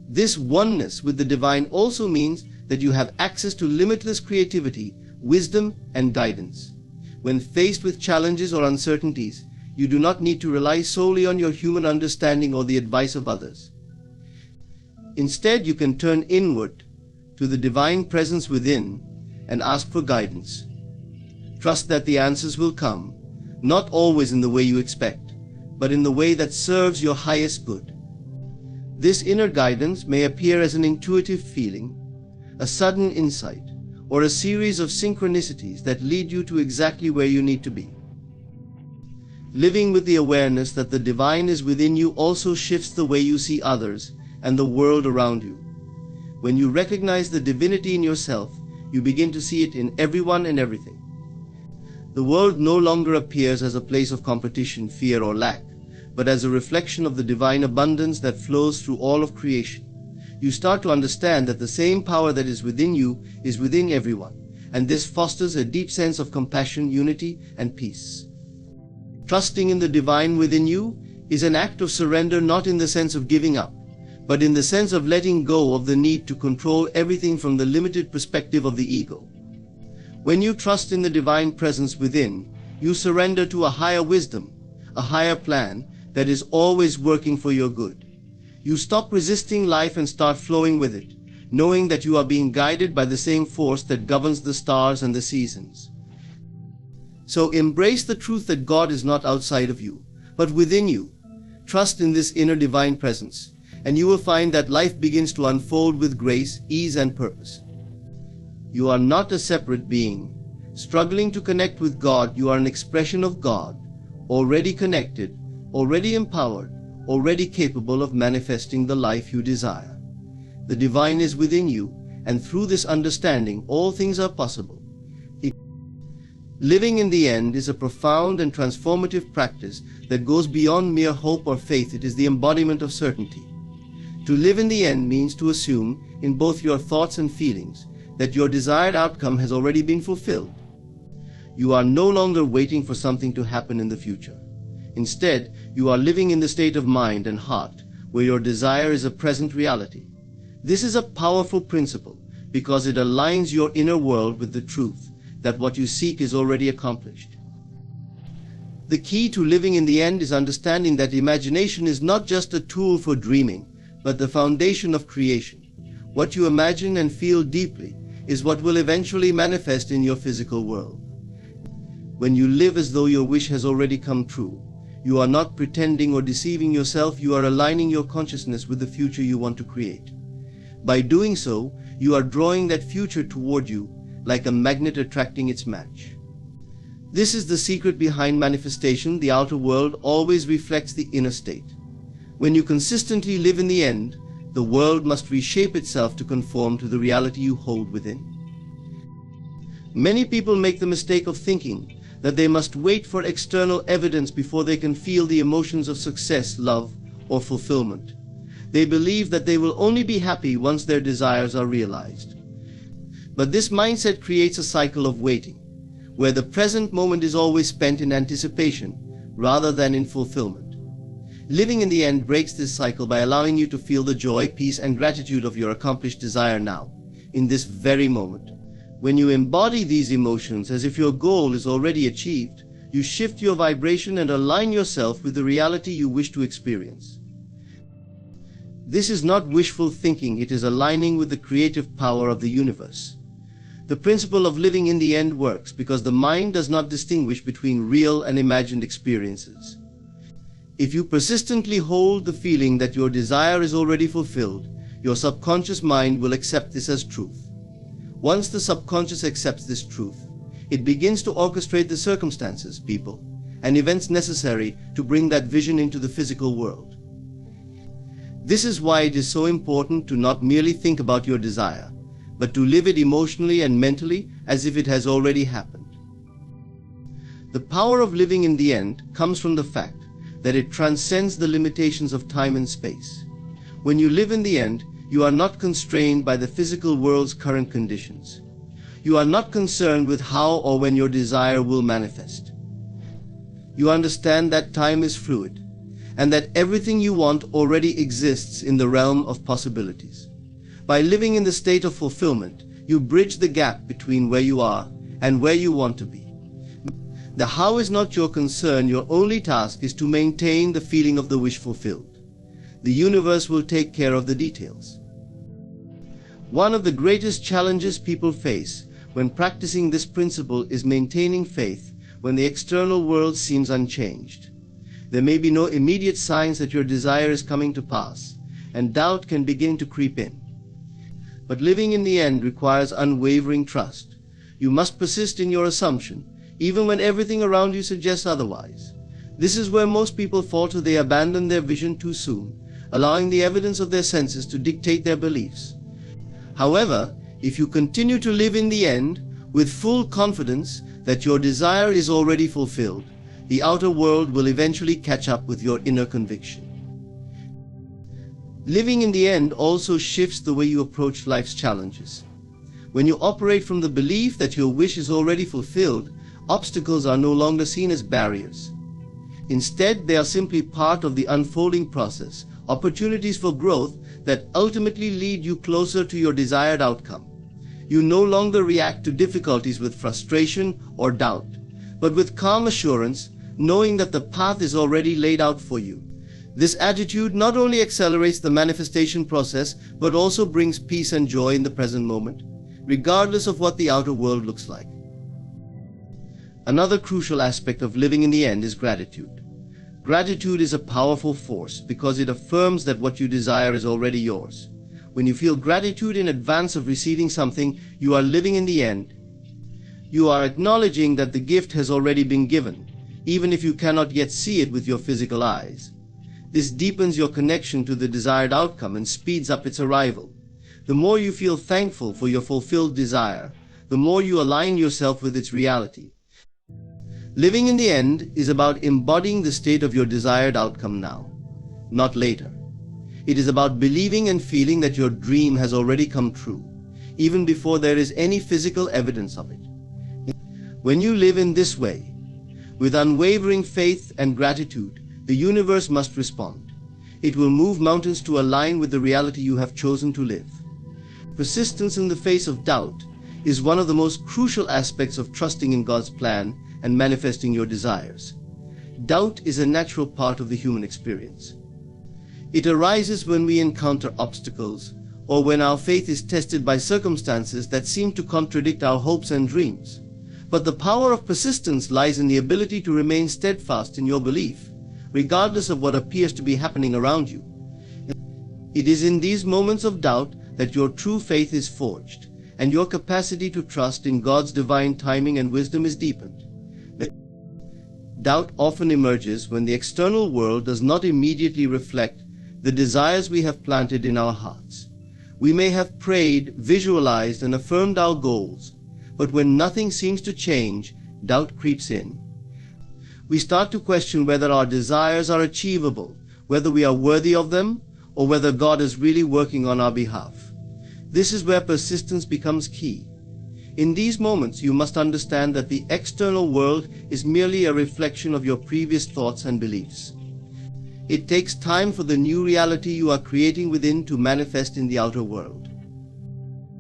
This oneness with the divine also means that you have access to limitless creativity, wisdom, and guidance. When faced with challenges or uncertainties, you do not need to rely solely on your human understanding or the advice of others. Instead, you can turn inward to the divine presence within and ask for guidance. Trust that the answers will come, not always in the way you expect, but in the way that serves your highest good. This inner guidance may appear as an intuitive feeling, a sudden insight, or a series of synchronicities that lead you to exactly where you need to be. Living with the awareness that the divine is within you also shifts the way you see others and the world around you. When you recognize the divinity in yourself, you begin to see it in everyone and everything. The world no longer appears as a place of competition, fear, or lack, but as a reflection of the divine abundance that flows through all of creation. You start to understand that the same power that is within you is within everyone, and this fosters a deep sense of compassion, unity, and peace. Trusting in the divine within you is an act of surrender, not in the sense of giving up, but in the sense of letting go of the need to control everything from the limited perspective of the ego. When you trust in the divine presence within, you surrender to a higher wisdom, a higher plan that is always working for your good. You stop resisting life and start flowing with it, knowing that you are being guided by the same force that governs the stars and the seasons. So embrace the truth that God is not outside of you, but within you. Trust in this inner divine presence, and you will find that life begins to unfold with grace, ease, and purpose. You are not a separate being. Struggling to connect with God, you are an expression of God, already connected, already empowered, already capable of manifesting the life you desire. The divine is within you, and through this understanding, all things are possible. Living in the end is a profound and transformative practice that goes beyond mere hope or faith. It is the embodiment of certainty. To live in the end means to assume, in both your thoughts and feelings, that your desired outcome has already been fulfilled. You are no longer waiting for something to happen in the future. Instead, you are living in the state of mind and heart where your desire is a present reality. This is a powerful principle because it aligns your inner world with the truth that what you seek is already accomplished. The key to living in the end is understanding that imagination is not just a tool for dreaming, but the foundation of creation. What you imagine and feel deeply is what will eventually manifest in your physical world. When you live as though your wish has already come true, you are not pretending or deceiving yourself, you are aligning your consciousness with the future you want to create. By doing so, you are drawing that future toward you like a magnet attracting its match. This is the secret behind manifestation. The outer world always reflects the inner state. When you consistently live in the end, the world must reshape itself to conform to the reality you hold within. Many people make the mistake of thinking that they must wait for external evidence before they can feel the emotions of success, love, or fulfillment. They believe that they will only be happy once their desires are realized. But this mindset creates a cycle of waiting, where the present moment is always spent in anticipation rather than in fulfillment. Living in the end breaks this cycle by allowing you to feel the joy, peace, and gratitude of your accomplished desire now, in this very moment. When you embody these emotions as if your goal is already achieved, you shift your vibration and align yourself with the reality you wish to experience. This is not wishful thinking, it is aligning with the creative power of the universe. The principle of living in the end works because the mind does not distinguish between real and imagined experiences. If you persistently hold the feeling that your desire is already fulfilled, your subconscious mind will accept this as truth. Once the subconscious accepts this truth, it begins to orchestrate the circumstances, people, and events necessary to bring that vision into the physical world. This is why it is so important to not merely think about your desire, but to live it emotionally and mentally as if it has already happened. The power of living in the end comes from the fact that it transcends the limitations of time and space. When you live in the end, you are not constrained by the physical world's current conditions. You are not concerned with how or when your desire will manifest. You understand that time is fluid, and that everything you want already exists in the realm of possibilities. By living in the state of fulfillment, you bridge the gap between where you are and where you want to be. The how is not your concern. Your only task is to maintain the feeling of the wish fulfilled. The universe will take care of the details. One of the greatest challenges people face when practicing this principle is maintaining faith when the external world seems unchanged. There may be no immediate signs that your desire is coming to pass, and doubt can begin to creep in. But living in the end requires unwavering trust. You must persist in your assumption, even when everything around you suggests otherwise. This is where most people falter. They abandon their vision too soon, allowing the evidence of their senses to dictate their beliefs. However, if you continue to live in the end with full confidence that your desire is already fulfilled, the outer world will eventually catch up with your inner conviction. Living in the end also shifts the way you approach life's challenges. When you operate from the belief that your wish is already fulfilled, obstacles are no longer seen as barriers. Instead, they are simply part of the unfolding process, opportunities for growth that ultimately lead you closer to your desired outcome. You no longer react to difficulties with frustration or doubt, but with calm assurance, knowing that the path is already laid out for you. This attitude not only accelerates the manifestation process, but also brings peace and joy in the present moment, regardless of what the outer world looks like. Another crucial aspect of living in the end is gratitude. Gratitude is a powerful force because it affirms that what you desire is already yours. When you feel gratitude in advance of receiving something, you are living in the end. You are acknowledging that the gift has already been given, even if you cannot yet see it with your physical eyes. This deepens your connection to the desired outcome and speeds up its arrival. The more you feel thankful for your fulfilled desire, the more you align yourself with its reality. Living in the end is about embodying the state of your desired outcome now, not later. It is about believing and feeling that your dream has already come true, even before there is any physical evidence of it. When you live in this way, with unwavering faith and gratitude, the universe must respond. It will move mountains to align with the reality you have chosen to live. Persistence in the face of doubt is one of the most crucial aspects of trusting in God's plan and manifesting your desires. Doubt is a natural part of the human experience. It arises when we encounter obstacles or when our faith is tested by circumstances that seem to contradict our hopes and dreams. But the power of persistence lies in the ability to remain steadfast in your belief, regardless of what appears to be happening around you. It is in these moments of doubt that your true faith is forged, and your capacity to trust in God's divine timing and wisdom is deepened. Doubt often emerges when the external world does not immediately reflect the desires we have planted in our hearts. We may have prayed, visualized, and affirmed our goals, but when nothing seems to change, doubt creeps in. We start to question whether our desires are achievable, whether we are worthy of them, or whether God is really working on our behalf. This is where persistence becomes key. In these moments, you must understand that the external world is merely a reflection of your previous thoughts and beliefs. It takes time for the new reality you are creating within to manifest in the outer world.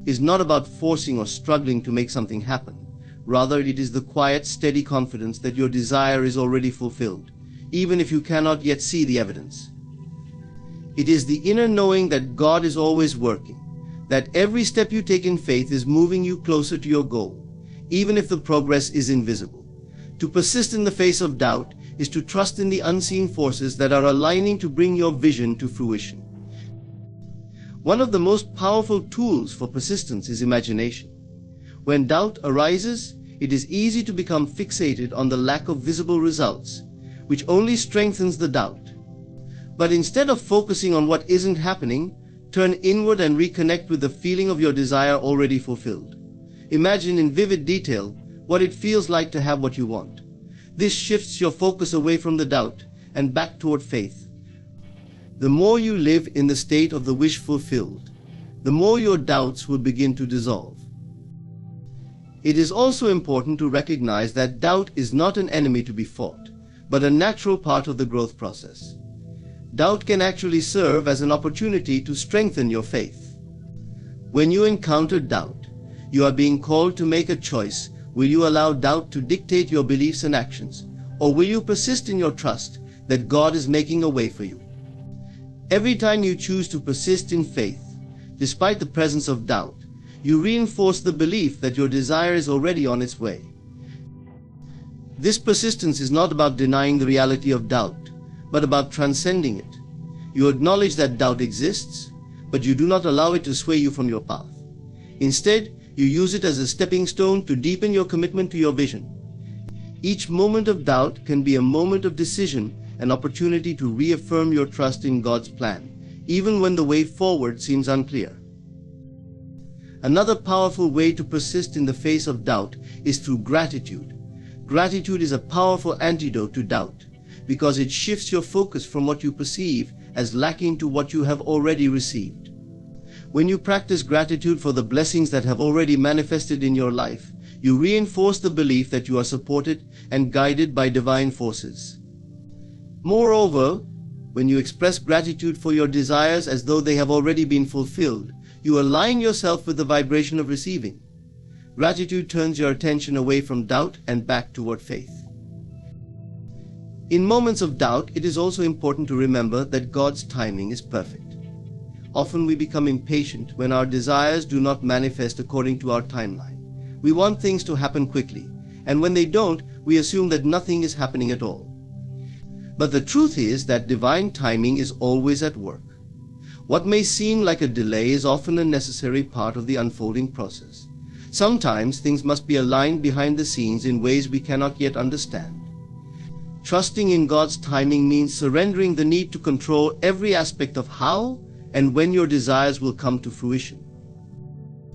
It is not about forcing or struggling to make something happen. Rather, it is the quiet, steady confidence that your desire is already fulfilled, even if you cannot yet see the evidence. It is the inner knowing that God is always working, that every step you take in faith is moving you closer to your goal, even if the progress is invisible. To persist in the face of doubt is to trust in the unseen forces that are aligning to bring your vision to fruition. One of the most powerful tools for persistence is imagination. When doubt arises, it is easy to become fixated on the lack of visible results, which only strengthens the doubt. But instead of focusing on what isn't happening, turn inward and reconnect with the feeling of your desire already fulfilled. Imagine in vivid detail what it feels like to have what you want. This shifts your focus away from the doubt and back toward faith. The more you live in the state of the wish fulfilled, the more your doubts will begin to dissolve. It is also important to recognize that doubt is not an enemy to be fought, but a natural part of the growth process. Doubt can actually serve as an opportunity to strengthen your faith. When you encounter doubt, you are being called to make a choice. Will you allow doubt to dictate your beliefs and actions, or will you persist in your trust that God is making a way for you? Every time you choose to persist in faith, despite the presence of doubt, you reinforce the belief that your desire is already on its way. This persistence is not about denying the reality of doubt, but about transcending it. You acknowledge that doubt exists, but you do not allow it to sway you from your path. Instead, you use it as a stepping stone to deepen your commitment to your vision. Each moment of doubt can be a moment of decision, an opportunity to reaffirm your trust in God's plan, even when the way forward seems unclear. Another powerful way to persist in the face of doubt is through gratitude. Gratitude is a powerful antidote to doubt, because it shifts your focus from what you perceive as lacking to what you have already received. When you practice gratitude for the blessings that have already manifested in your life, you reinforce the belief that you are supported and guided by divine forces. Moreover, when you express gratitude for your desires as though they have already been fulfilled, you align yourself with the vibration of receiving. Gratitude turns your attention away from doubt and back toward faith. In moments of doubt, it is also important to remember that God's timing is perfect. Often we become impatient when our desires do not manifest according to our timeline. We want things to happen quickly, and when they don't, we assume that nothing is happening at all. But the truth is that divine timing is always at work. What may seem like a delay is often a necessary part of the unfolding process. Sometimes things must be aligned behind the scenes in ways we cannot yet understand. Trusting in God's timing means surrendering the need to control every aspect of how and when your desires will come to fruition.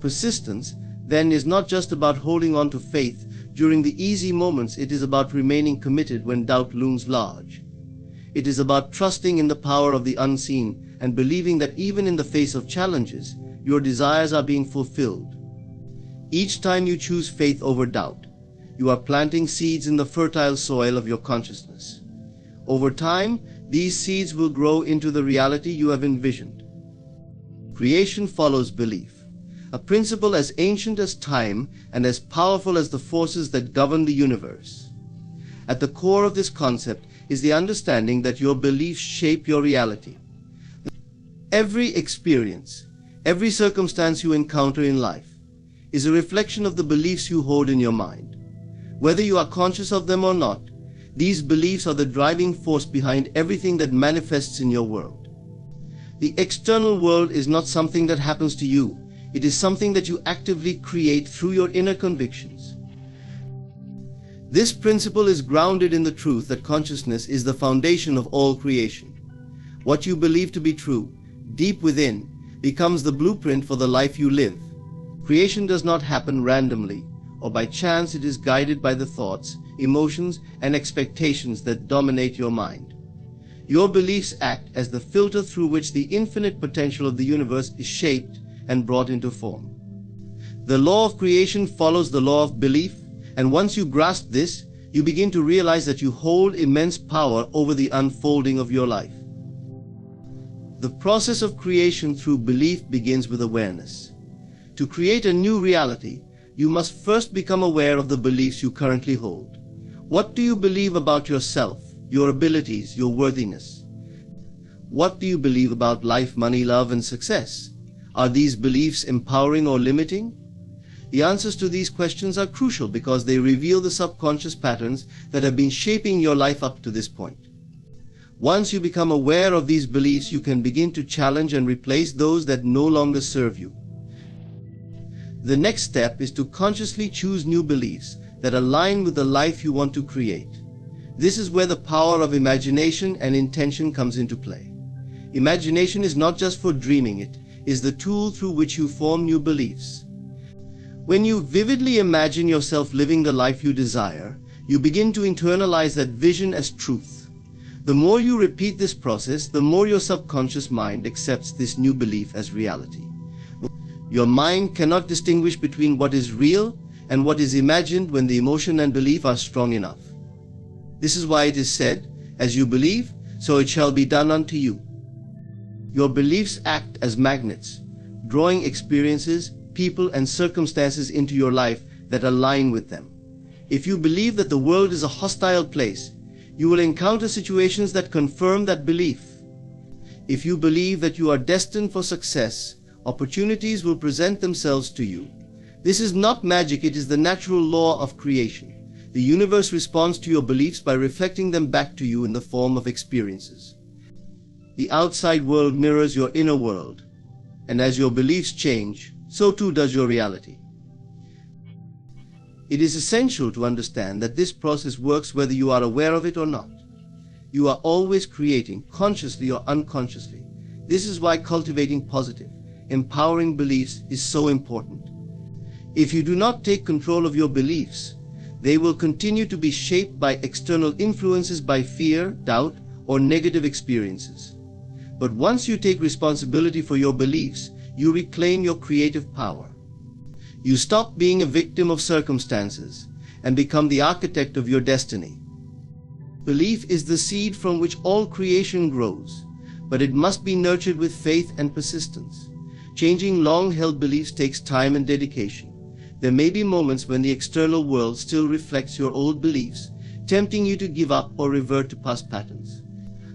Persistence, then, is not just about holding on to faith during the easy moments. It is about remaining committed when doubt looms large. It is about trusting in the power of the unseen and believing that even in the face of challenges, your desires are being fulfilled. Each time you choose faith over doubt, you are planting seeds in the fertile soil of your consciousness. Over time, these seeds will grow into the reality you have envisioned. Creation follows belief, a principle as ancient as time and as powerful as the forces that govern the universe. At the core of this concept is the understanding that your beliefs shape your reality. Every experience, every circumstance you encounter in life, is a reflection of the beliefs you hold in your mind. Whether you are conscious of them or not, these beliefs are the driving force behind everything that manifests in your world. The external world is not something that happens to you. It is something that you actively create through your inner convictions. This principle is grounded in the truth that consciousness is the foundation of all creation. What you believe to be true, deep within, becomes the blueprint for the life you live. Creation does not happen randomly or by chance. It is guided by the thoughts, emotions, and expectations that dominate your mind. Your beliefs act as the filter through which the infinite potential of the universe is shaped and brought into form. The law of creation follows the law of belief, and once you grasp this, you begin to realize that you hold immense power over the unfolding of your life. The process of creation through belief begins with awareness. To create a new reality, you must first become aware of the beliefs you currently hold. What do you believe about yourself, your abilities, your worthiness? What do you believe about life, money, love, and success? Are these beliefs empowering or limiting? The answers to these questions are crucial because they reveal the subconscious patterns that have been shaping your life up to this point. Once you become aware of these beliefs, you can begin to challenge and replace those that no longer serve you. The next step is to consciously choose new beliefs that align with the life you want to create. This is where the power of imagination and intention comes into play. Imagination is not just for dreaming, it is the tool through which you form new beliefs. When you vividly imagine yourself living the life you desire, you begin to internalize that vision as truth. The more you repeat this process, the more your subconscious mind accepts this new belief as reality. Your mind cannot distinguish between what is real and what is imagined when the emotion and belief are strong enough. This is why it is said, "As you believe, so it shall be done unto you." Your beliefs act as magnets, drawing experiences, people, and circumstances into your life that align with them. If you believe that the world is a hostile place, you will encounter situations that confirm that belief. If you believe that you are destined for success, opportunities will present themselves to you. This is not magic, it is the natural law of creation. The universe responds to your beliefs by reflecting them back to you in the form of experiences. The outside world mirrors your inner world, and as your beliefs change, so too does your reality. It is essential to understand that this process works whether you are aware of it or not. You are always creating, consciously or unconsciously. This is why cultivating positive, empowering beliefs is so important. If you do not take control of your beliefs, they will continue to be shaped by external influences, by fear, doubt, or negative experiences. But once you take responsibility for your beliefs, you reclaim your creative power. You stop being a victim of circumstances and become the architect of your destiny. Belief is the seed from which all creation grows, but it must be nurtured with faith and persistence. Changing long-held beliefs takes time and dedication. There may be moments when the external world still reflects your old beliefs, tempting you to give up or revert to past patterns.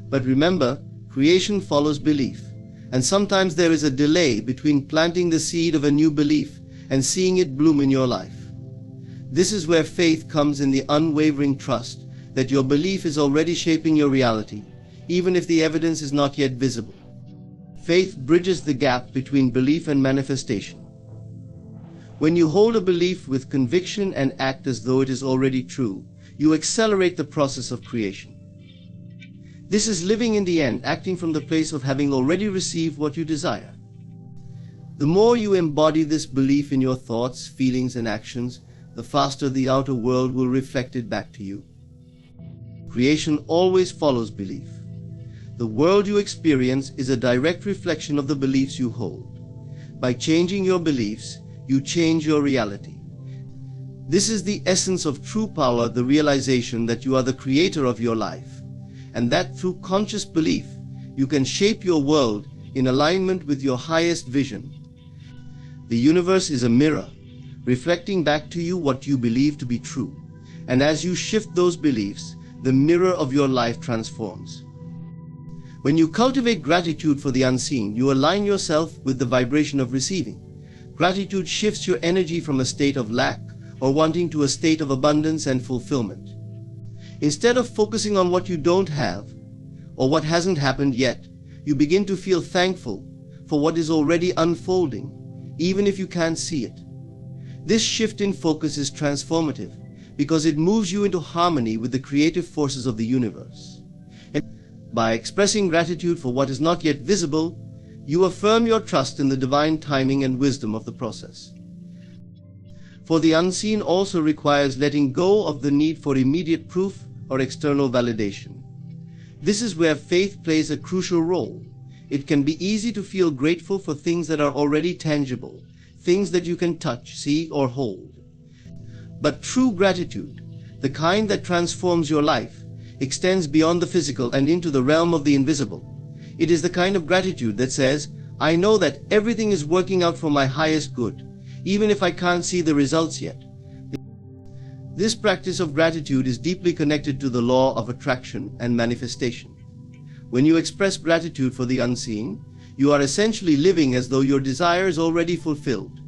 But remember, creation follows belief, and sometimes there is a delay between planting the seed of a new belief and seeing it bloom in your life. This is where faith comes in, the unwavering trust that your belief is already shaping your reality, even if the evidence is not yet visible. Faith bridges the gap between belief and manifestation. When you hold a belief with conviction and act as though it is already true, you accelerate the process of creation. This is living in the end, acting from the place of having already received what you desire. The more you embody this belief in your thoughts, feelings, and actions, the faster the outer world will reflect it back to you. Creation always follows belief. The world you experience is a direct reflection of the beliefs you hold. By changing your beliefs, you change your reality. This is the essence of true power, the realization that you are the creator of your life, and that through conscious belief, you can shape your world in alignment with your highest vision. The universe is a mirror, reflecting back to you what you believe to be true, and as you shift those beliefs, the mirror of your life transforms. When you cultivate gratitude for the unseen, you align yourself with the vibration of receiving. Gratitude shifts your energy from a state of lack or wanting to a state of abundance and fulfillment. Instead of focusing on what you don't have or what hasn't happened yet, you begin to feel thankful for what is already unfolding, even if you can't see it. This shift in focus is transformative because it moves you into harmony with the creative forces of the universe. And by expressing gratitude for what is not yet visible, you affirm your trust in the divine timing and wisdom of the process. For the unseen also requires letting go of the need for immediate proof or external validation. This is where faith plays a crucial role. It can be easy to feel grateful for things that are already tangible, things that you can touch, see, or hold. But true gratitude, the kind that transforms your life, extends beyond the physical and into the realm of the invisible. It is the kind of gratitude that says, I know that everything is working out for my highest good, even if I can't see the results yet. This practice of gratitude is deeply connected to the law of attraction and manifestation. When you express gratitude for the unseen, you are essentially living as though your desire is already fulfilled.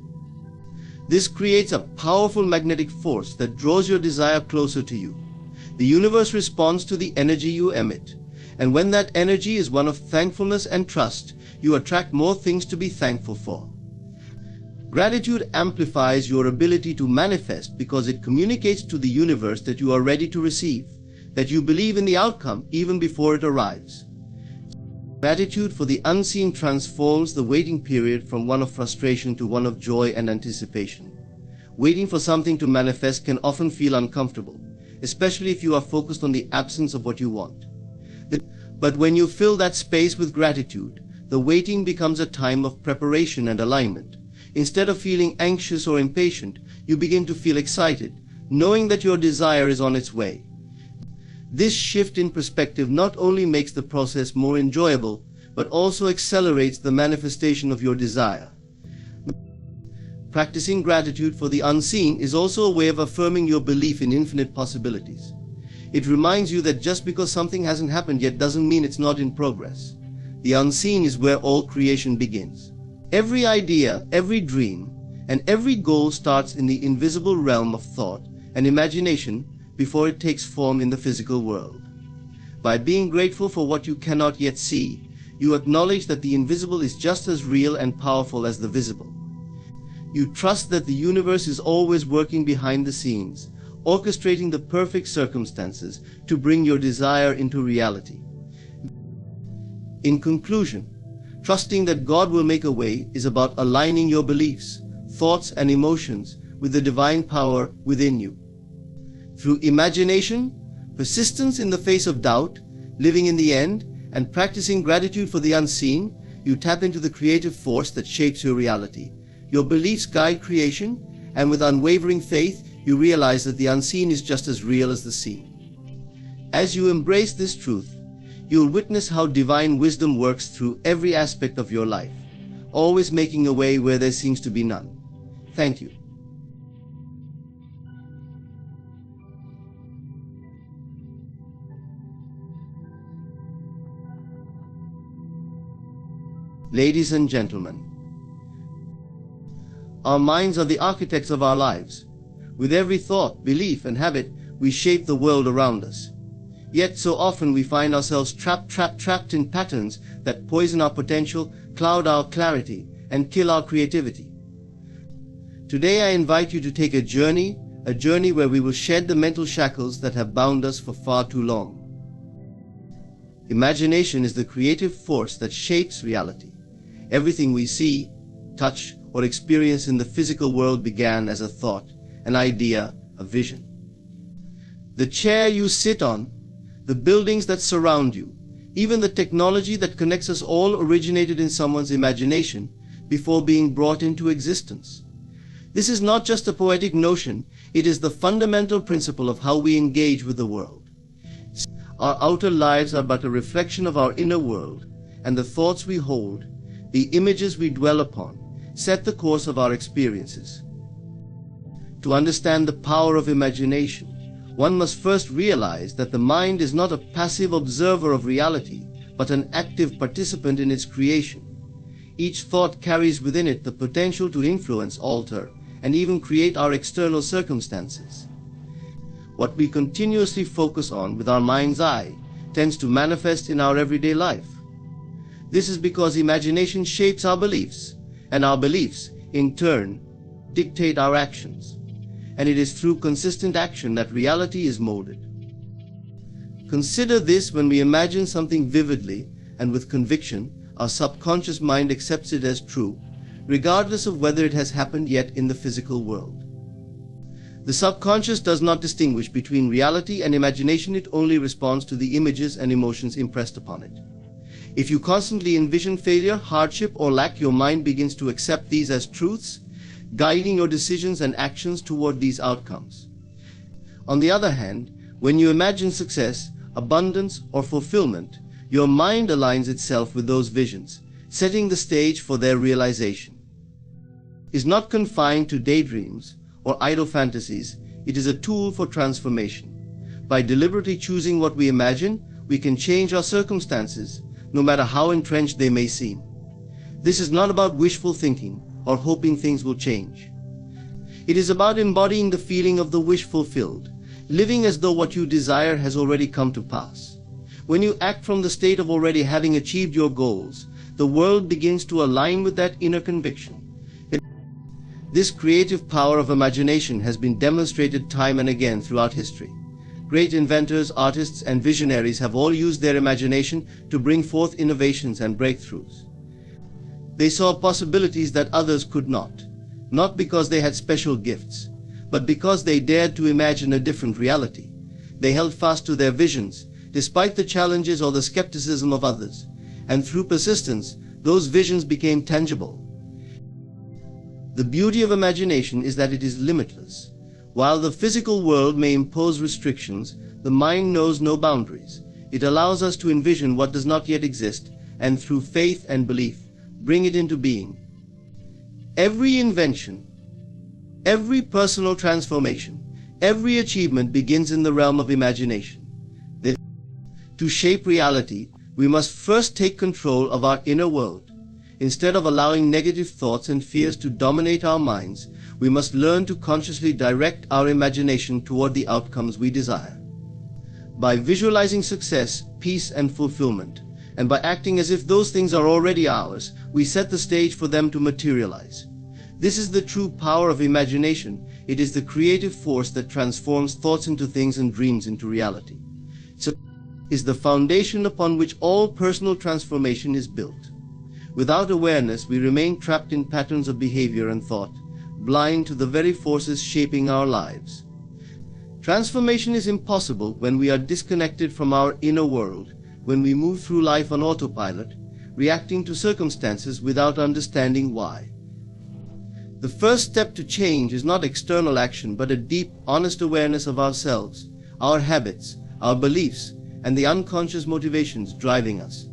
This creates a powerful magnetic force that draws your desire closer to you. The universe responds to the energy you emit, and when that energy is one of thankfulness and trust, you attract more things to be thankful for. Gratitude amplifies your ability to manifest because it communicates to the universe that you are ready to receive, that you believe in the outcome even before it arrives. Gratitude for the unseen transforms the waiting period from one of frustration to one of joy and anticipation. Waiting for something to manifest can often feel uncomfortable, especially if you are focused on the absence of what you want. But when you fill that space with gratitude, the waiting becomes a time of preparation and alignment. Instead of feeling anxious or impatient, you begin to feel excited, knowing that your desire is on its way. This shift in perspective not only makes the process more enjoyable, but also accelerates the manifestation of your desire. Practicing gratitude for the unseen is also a way of affirming your belief in infinite possibilities. It reminds you that just because something hasn't happened yet doesn't mean it's not in progress. The unseen is where all creation begins. Every idea, every dream, and every goal starts in the invisible realm of thought and imagination before it takes form in the physical world. By being grateful for what you cannot yet see, you acknowledge that the invisible is just as real and powerful as the visible. You trust that the universe is always working behind the scenes, orchestrating the perfect circumstances to bring your desire into reality. In conclusion, trusting that God will make a way is about aligning your beliefs, thoughts, and emotions with the divine power within you. Through imagination, persistence in the face of doubt, living in the end, and practicing gratitude for the unseen, you tap into the creative force that shapes your reality. Your beliefs guide creation, and with unwavering faith, you realize that the unseen is just as real as the seen. As you embrace this truth, you'll witness how divine wisdom works through every aspect of your life, always making a way where there seems to be none. Thank you. Ladies and gentlemen, our minds are the architects of our lives. With every thought, belief, and habit, we shape the world around us. Yet so often we find ourselves trapped in patterns that poison our potential, cloud our clarity, and kill our creativity. Today I invite you to take a journey where we will shed the mental shackles that have bound us for far too long. Imagination is the creative force that shapes reality. Everything we see, touch, or experience in the physical world began as a thought, an idea, a vision. The chair you sit on, the buildings that surround you, even the technology that connects us all originated in someone's imagination before being brought into existence. This is not just a poetic notion, it is the fundamental principle of how we engage with the world. Our outer lives are but a reflection of our inner world, and the thoughts we hold, the images we dwell upon, set the course of our experiences. To understand the power of imagination, one must first realize that the mind is not a passive observer of reality, but an active participant in its creation. Each thought carries within it the potential to influence, alter, and even create our external circumstances. What we continuously focus on with our mind's eye tends to manifest in our everyday life. This is because imagination shapes our beliefs, and our beliefs, in turn, dictate our actions. And it is through consistent action that reality is molded. Consider this: when we imagine something vividly and with conviction, our subconscious mind accepts it as true, regardless of whether it has happened yet in the physical world. The subconscious does not distinguish between reality and imagination, it only responds to the images and emotions impressed upon it. If you constantly envision failure, hardship, or lack, your mind begins to accept these as truths, guiding your decisions and actions toward these outcomes. On the other hand, when you imagine success, abundance, or fulfillment, your mind aligns itself with those visions, setting the stage for their realization. It is not confined to daydreams or idle fantasies, it is a tool for transformation. By deliberately choosing what we imagine, we can change our circumstances, no matter how entrenched they may seem. This is not about wishful thinking or hoping things will change. It is about embodying the feeling of the wish fulfilled, living as though what you desire has already come to pass. When you act from the state of already having achieved your goals, the world begins to align with that inner conviction. This creative power of imagination has been demonstrated time and again throughout history. Great inventors, artists, and visionaries have all used their imagination to bring forth innovations and breakthroughs. They saw possibilities that others could not because they had special gifts, but because they dared to imagine a different reality. They held fast to their visions, despite the challenges or the skepticism of others, and through persistence, those visions became tangible. The beauty of imagination is that it is limitless. While the physical world may impose restrictions, the mind knows no boundaries. It allows us to envision what does not yet exist, and through faith and belief, bring it into being. Every invention, every personal transformation, every achievement begins in the realm of imagination. To shape reality, we must first take control of our inner world. Instead of allowing negative thoughts and fears to dominate our minds, we must learn to consciously direct our imagination toward the outcomes we desire. By visualizing success, peace, and fulfillment, and by acting as if those things are already ours, we set the stage for them to materialize. This is the true power of imagination. It is the creative force that transforms thoughts into things and dreams into reality. So is the foundation upon which all personal transformation is built. Without awareness, we remain trapped in patterns of behavior and thought, blind to the very forces shaping our lives. Transformation is impossible when we are disconnected from our inner world, when we move through life on autopilot, reacting to circumstances without understanding why. The first step to change is not external action, but a deep, honest awareness of ourselves, our habits, our beliefs, and the unconscious motivations driving us.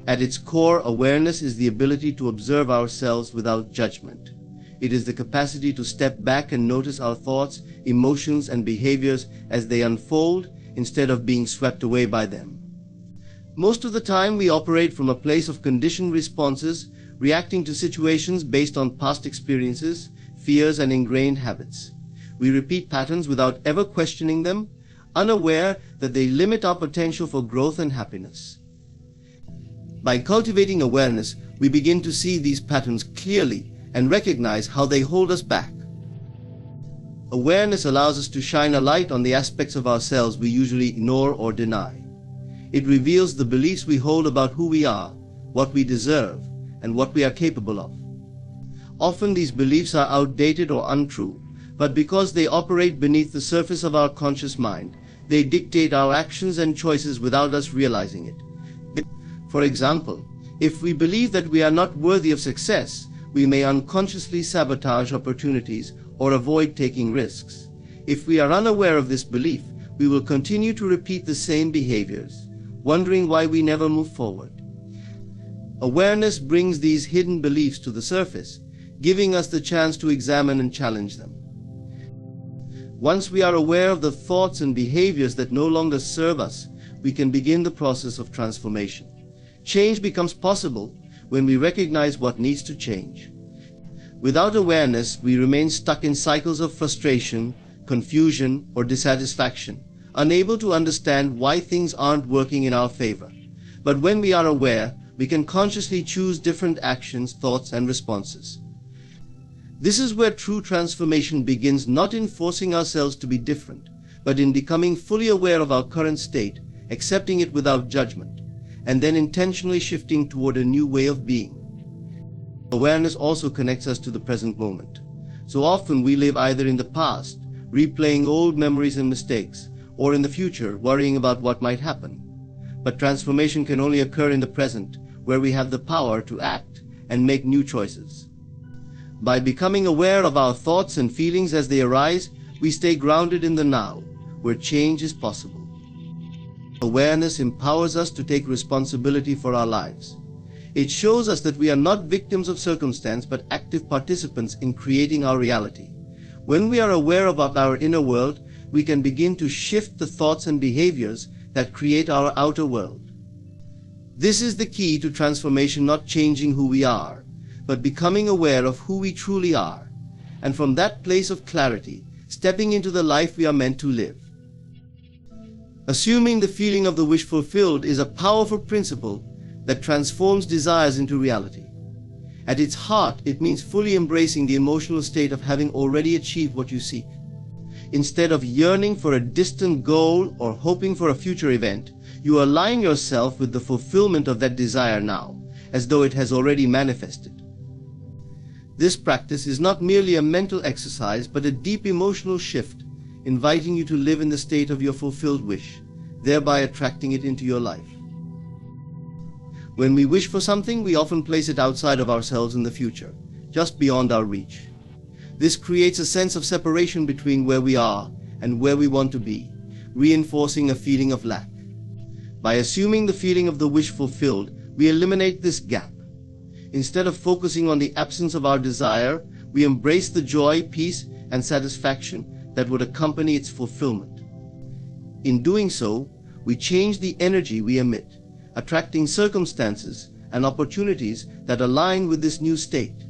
At its core, awareness is the ability to observe ourselves without judgment. It is the capacity to step back and notice our thoughts, emotions, and behaviors as they unfold, instead of being swept away by them. Most of the time we operate from a place of conditioned responses, reacting to situations based on past experiences, fears, and ingrained habits. We repeat patterns without ever questioning them, unaware that they limit our potential for growth and happiness. By cultivating awareness, we begin to see these patterns clearly and recognize how they hold us back. Awareness allows us to shine a light on the aspects of ourselves we usually ignore or deny. It reveals the beliefs we hold about who we are, what we deserve, and what we are capable of. Often these beliefs are outdated or untrue, but because they operate beneath the surface of our conscious mind, they dictate our actions and choices without us realizing it. For example, if we believe that we are not worthy of success, we may unconsciously sabotage opportunities or avoid taking risks. If we are unaware of this belief, we will continue to repeat the same behaviors, wondering why we never move forward. Awareness brings these hidden beliefs to the surface, giving us the chance to examine and challenge them. Once we are aware of the thoughts and behaviors that no longer serve us, we can begin the process of transformation. Change becomes possible when we recognize what needs to change. Without awareness, we remain stuck in cycles of frustration, confusion, or dissatisfaction, unable to understand why things aren't working in our favor. But when we are aware, we can consciously choose different actions, thoughts, and responses. This is where true transformation begins, not in forcing ourselves to be different, but in becoming fully aware of our current state, accepting it without judgment, and then intentionally shifting toward a new way of being. Awareness also connects us to the present moment. So often we live either in the past, replaying old memories and mistakes, or in the future, worrying about what might happen. But transformation can only occur in the present, where we have the power to act and make new choices. By becoming aware of our thoughts and feelings as they arise, we stay grounded in the now, where change is possible. Awareness empowers us to take responsibility for our lives. It shows us that we are not victims of circumstance, but active participants in creating our reality. When we are aware of our inner world, we can begin to shift the thoughts and behaviors that create our outer world. This is the key to transformation, not changing who we are, but becoming aware of who we truly are, and from that place of clarity, stepping into the life we are meant to live. Assuming the feeling of the wish fulfilled is a powerful principle that transforms desires into reality. At its heart, it means fully embracing the emotional state of having already achieved what you seek. Instead of yearning for a distant goal or hoping for a future event, you align yourself with the fulfillment of that desire now, as though it has already manifested. This practice is not merely a mental exercise, but a deep emotional shift, inviting you to live in the state of your fulfilled wish, thereby attracting it into your life. When we wish for something, we often place it outside of ourselves in the future, just beyond our reach. This creates a sense of separation between where we are and where we want to be, reinforcing a feeling of lack. By assuming the feeling of the wish fulfilled, we eliminate this gap. Instead of focusing on the absence of our desire, we embrace the joy, peace, and satisfaction that would accompany its fulfillment. In doing so, we change the energy we emit, attracting circumstances and opportunities that align with this new state.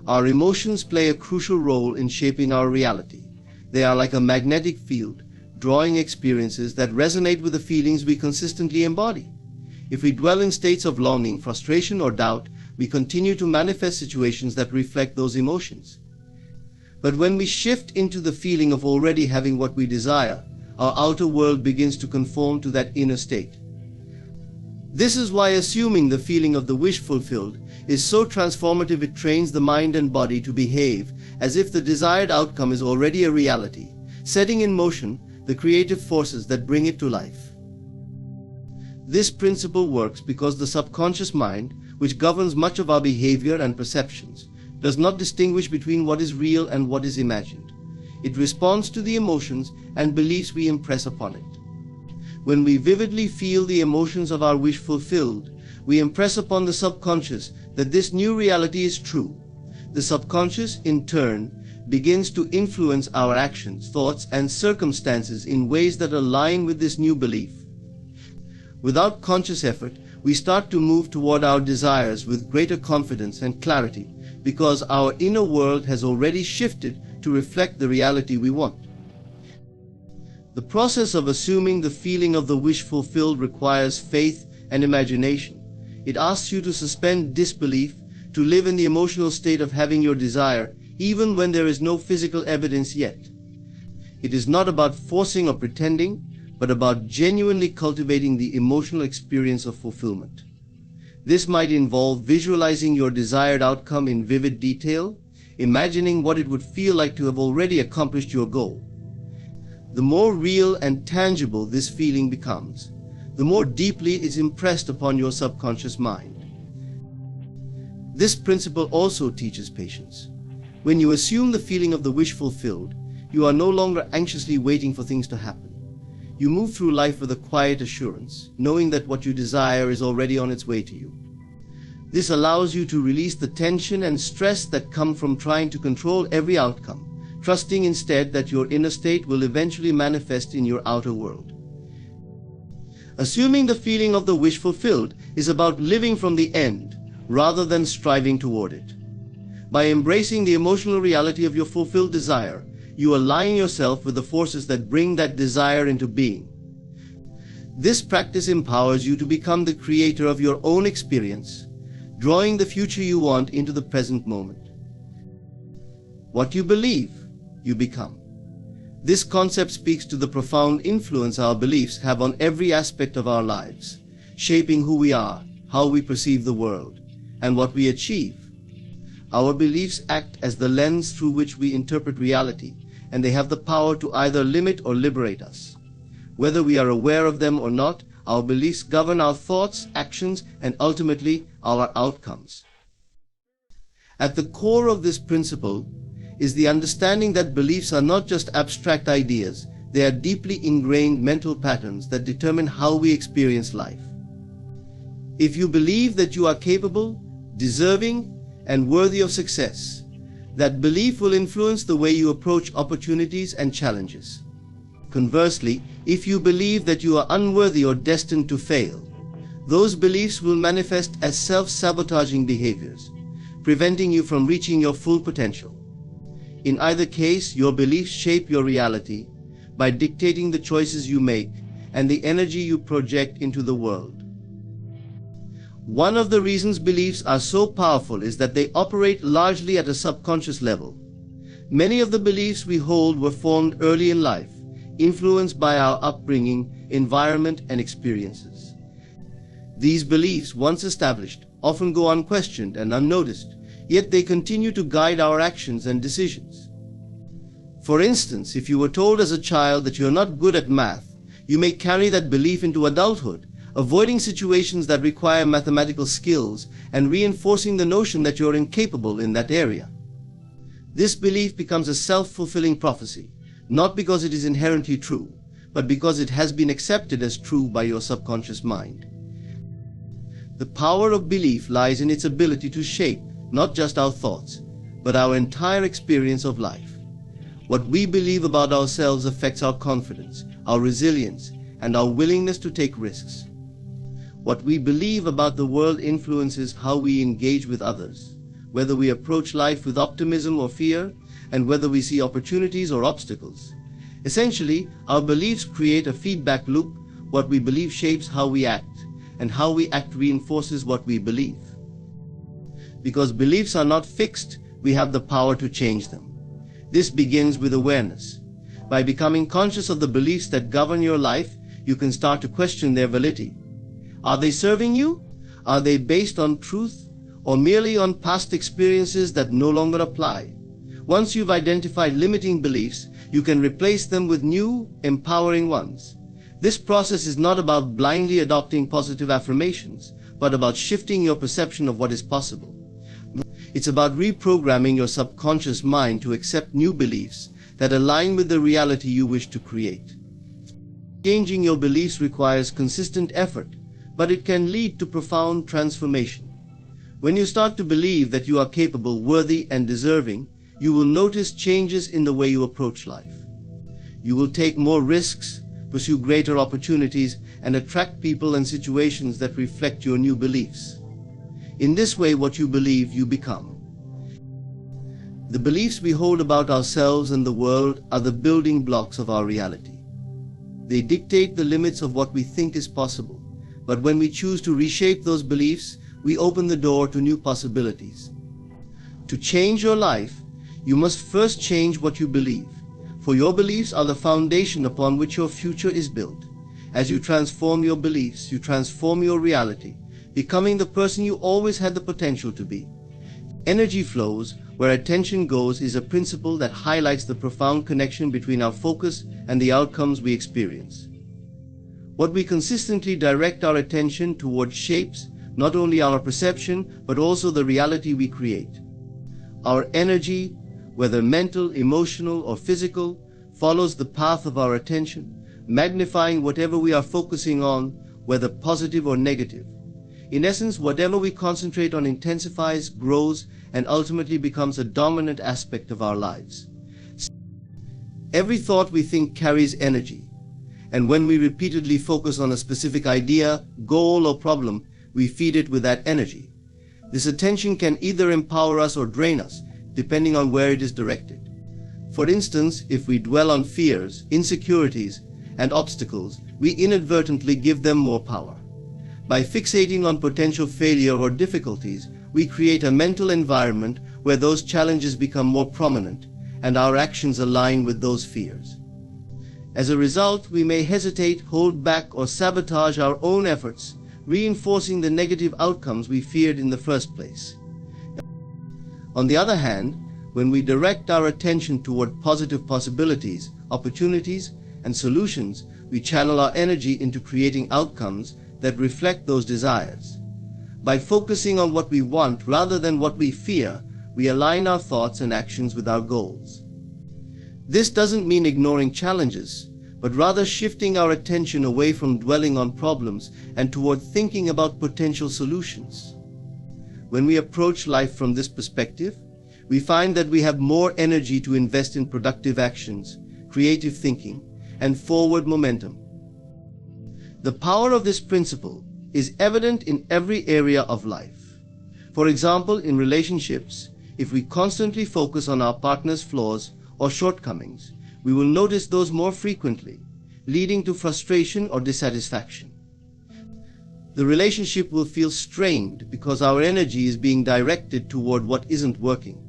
Our emotions play a crucial role in shaping our reality. They are like a magnetic field, drawing experiences that resonate with the feelings we consistently embody. If we dwell in states of longing, frustration, or doubt, we continue to manifest situations that reflect those emotions. But when we shift into the feeling of already having what we desire, our outer world begins to conform to that inner state. This is why assuming the feeling of the wish fulfilled is so transformative. It trains the mind and body to behave as if the desired outcome is already a reality, setting in motion the creative forces that bring it to life. This principle works because the subconscious mind, which governs much of our behavior and perceptions, does not distinguish between what is real and what is imagined. It responds to the emotions and beliefs we impress upon it. When we vividly feel the emotions of our wish fulfilled, we impress upon the subconscious that this new reality is true. The subconscious, in turn, begins to influence our actions, thoughts, and circumstances in ways that align with this new belief. Without conscious effort, we start to move toward our desires with greater confidence and clarity, because our inner world has already shifted to reflect the reality we want. The process of assuming the feeling of the wish fulfilled requires faith and imagination. It asks you to suspend disbelief, to live in the emotional state of having your desire, even when there is no physical evidence yet. It is not about forcing or pretending, but about genuinely cultivating the emotional experience of fulfillment. This might involve visualizing your desired outcome in vivid detail, imagining what it would feel like to have already accomplished your goal. The more real and tangible this feeling becomes, the more deeply it is impressed upon your subconscious mind. This principle also teaches patience. When you assume the feeling of the wish fulfilled, you are no longer anxiously waiting for things to happen. You move through life with a quiet assurance, knowing that what you desire is already on its way to you. This allows you to release the tension and stress that come from trying to control every outcome, trusting instead that your inner state will eventually manifest in your outer world. Assuming the feeling of the wish fulfilled is about living from the end rather than striving toward it. By embracing the emotional reality of your fulfilled desire, you align yourself with the forces that bring that desire into being. This practice empowers you to become the creator of your own experience, drawing the future you want into the present moment. What you believe, you become. This concept speaks to the profound influence our beliefs have on every aspect of our lives, shaping who we are, how we perceive the world, and what we achieve. Our beliefs act as the lens through which we interpret reality, and they have the power to either limit or liberate us. Whether we are aware of them or not, our beliefs govern our thoughts, actions, and ultimately our outcomes. At the core of this principle is the understanding that beliefs are not just abstract ideas, they are deeply ingrained mental patterns that determine how we experience life. If you believe that you are capable, deserving, and worthy of success, that belief will influence the way you approach opportunities and challenges. Conversely, if you believe that you are unworthy or destined to fail, those beliefs will manifest as self-sabotaging behaviors, preventing you from reaching your full potential. In either case, your beliefs shape your reality by dictating the choices you make and the energy you project into the world. One of the reasons beliefs are so powerful is that they operate largely at a subconscious level. Many of the beliefs we hold were formed early in life, influenced by our upbringing, environment, and experiences. These beliefs, once established, often go unquestioned and unnoticed, yet they continue to guide our actions and decisions. For instance, if you were told as a child that you are not good at math, you may carry that belief into adulthood, avoiding situations that require mathematical skills and reinforcing the notion that you are incapable in that area. This belief becomes a self-fulfilling prophecy, not because it is inherently true, but because it has been accepted as true by your subconscious mind. The power of belief lies in its ability to shape not just our thoughts, but our entire experience of life. What we believe about ourselves affects our confidence, our resilience, and our willingness to take risks. What we believe about the world influences how we engage with others, whether we approach life with optimism or fear, and whether we see opportunities or obstacles. Essentially, our beliefs create a feedback loop. What we believe shapes how we act, and how we act reinforces what we believe. Because beliefs are not fixed, we have the power to change them. This begins with awareness. By becoming conscious of the beliefs that govern your life, you can start to question their validity. Are they serving you? Are they based on truth, or merely on past experiences that no longer apply? Once you've identified limiting beliefs, you can replace them with new, empowering ones. This process is not about blindly adopting positive affirmations, but about shifting your perception of what is possible. It's about reprogramming your subconscious mind to accept new beliefs that align with the reality you wish to create. Changing your beliefs requires consistent effort, but it can lead to profound transformation. When you start to believe that you are capable, worthy, and deserving, you will notice changes in the way you approach life. You will take more risks, pursue greater opportunities, and attract people and situations that reflect your new beliefs. In this way, what you believe, you become. The beliefs we hold about ourselves and the world are the building blocks of our reality. They dictate the limits of what we think is possible. But when we choose to reshape those beliefs, we open the door to new possibilities. To change your life, you must first change what you believe, for your beliefs are the foundation upon which your future is built. As you transform your beliefs, you transform your reality, becoming the person you always had the potential to be. Energy flows where attention goes is a principle that highlights the profound connection between our focus and the outcomes we experience. What we consistently direct our attention towards shapes not only our perception but also the reality we create. Our energy, whether mental, emotional, or physical, follows the path of our attention, magnifying whatever we are focusing on, whether positive or negative. In essence, whatever we concentrate on intensifies, grows, and ultimately becomes a dominant aspect of our lives. Every thought we think carries energy, and when we repeatedly focus on a specific idea, goal, or problem, we feed it with that energy. This attention can either empower us or drain us, depending on where it is directed. For instance, if we dwell on fears, insecurities, and obstacles, we inadvertently give them more power. By fixating on potential failure or difficulties, we create a mental environment where those challenges become more prominent and our actions align with those fears. As a result, we may hesitate, hold back, or sabotage our own efforts, reinforcing the negative outcomes we feared in the first place. On the other hand, when we direct our attention toward positive possibilities, opportunities, and solutions, we channel our energy into creating outcomes that reflect those desires. By focusing on what we want rather than what we fear, we align our thoughts and actions with our goals. This doesn't mean ignoring challenges, but rather shifting our attention away from dwelling on problems and toward thinking about potential solutions. When we approach life from this perspective, we find that we have more energy to invest in productive actions, creative thinking, and forward momentum. The power of this principle is evident in every area of life. For example, in relationships, if we constantly focus on our partner's flaws or shortcomings, we will notice those more frequently, leading to frustration or dissatisfaction. The relationship will feel strained because our energy is being directed toward what isn't working.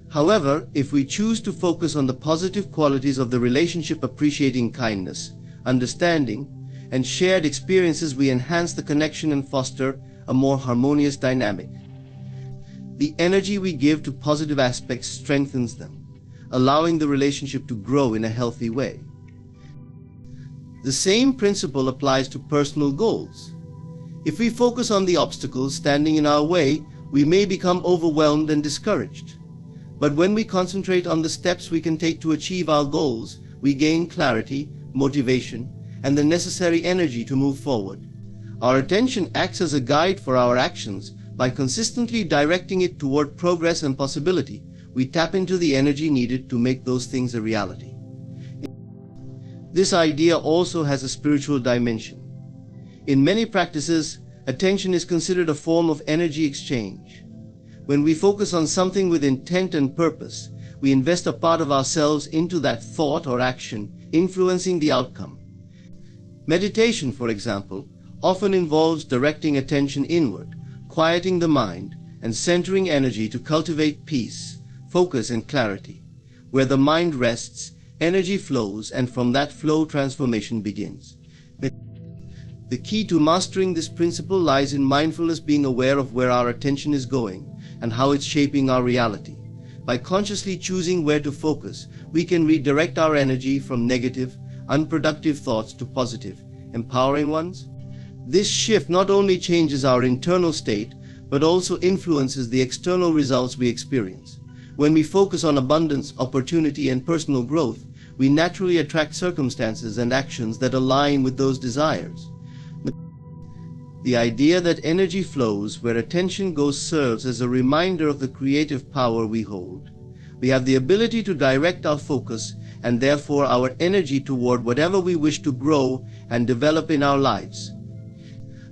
However, if we choose to focus on the positive qualities of the relationship, appreciating kindness, understanding, and shared experiences, we enhance the connection and foster a more harmonious dynamic. The energy we give to positive aspects strengthens them, allowing the relationship to grow in a healthy way. The same principle applies to personal goals. If we focus on the obstacles standing in our way, we may become overwhelmed and discouraged. But when we concentrate on the steps we can take to achieve our goals, we gain clarity, motivation, and the necessary energy to move forward. Our attention acts as a guide for our actions. By consistently directing it toward progress and possibility, we tap into the energy needed to make those things a reality. This idea also has a spiritual dimension. In many practices, attention is considered a form of energy exchange. When we focus on something with intent and purpose, we invest a part of ourselves into that thought or action, influencing the outcome. Meditation, for example, often involves directing attention inward, quieting the mind, and centering energy to cultivate peace, focus, and clarity. Where the mind rests, energy flows, and from that flow, transformation begins. The key to mastering this principle lies in mindfulness, being aware of where our attention is going and how it's shaping our reality. By consciously choosing where to focus, we can redirect our energy from negative, unproductive thoughts to positive, empowering ones. This shift not only changes our internal state, but also influences the external results we experience. When we focus on abundance, opportunity, and personal growth, we naturally attract circumstances and actions that align with those desires. The idea that energy flows where attention goes serves as a reminder of the creative power we hold. We have the ability to direct our focus and therefore our energy toward whatever we wish to grow and develop in our lives.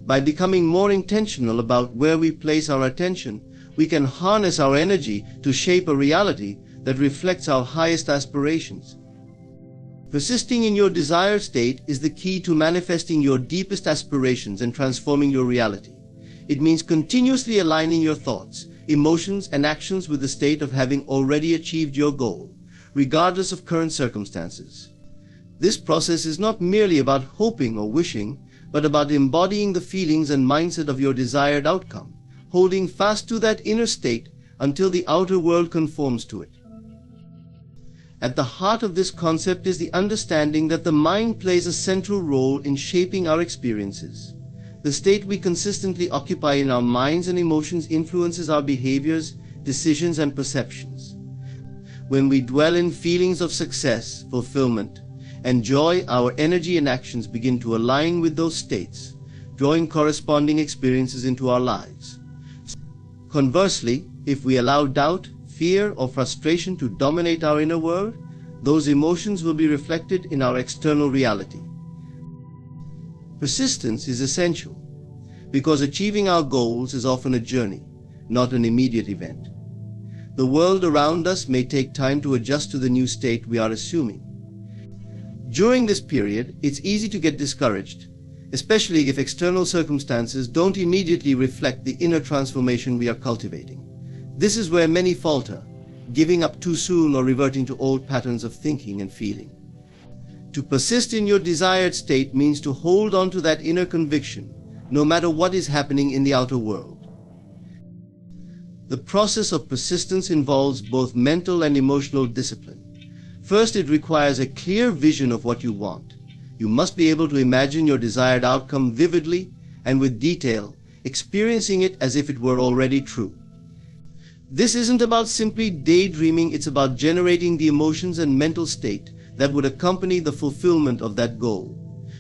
By becoming more intentional about where we place our attention, we can harness our energy to shape a reality that reflects our highest aspirations. Persisting in your desired state is the key to manifesting your deepest aspirations and transforming your reality. It means continuously aligning your thoughts, emotions, and actions with the state of having already achieved your goal, regardless of current circumstances. This process is not merely about hoping or wishing, but about embodying the feelings and mindset of your desired outcome, holding fast to that inner state until the outer world conforms to it. At the heart of this concept is the understanding that the mind plays a central role in shaping our experiences. The state we consistently occupy in our minds and emotions influences our behaviors, decisions, and perceptions. When we dwell in feelings of success, fulfillment, and joy, our energy and actions begin to align with those states, drawing corresponding experiences into our lives. Conversely, if we allow doubt, fear, or frustration to dominate our inner world, those emotions will be reflected in our external reality. Persistence is essential because achieving our goals is often a journey, not an immediate event. The world around us may take time to adjust to the new state we are assuming. During this period, it's easy to get discouraged, especially if external circumstances don't immediately reflect the inner transformation we are cultivating. This is where many falter, giving up too soon or reverting to old patterns of thinking and feeling. To persist in your desired state means to hold on to that inner conviction, no matter what is happening in the outer world. The process of persistence involves both mental and emotional discipline. First, it requires a clear vision of what you want. You must be able to imagine your desired outcome vividly and with detail, experiencing it as if it were already true. This isn't about simply daydreaming, it's about generating the emotions and mental state that would accompany the fulfillment of that goal.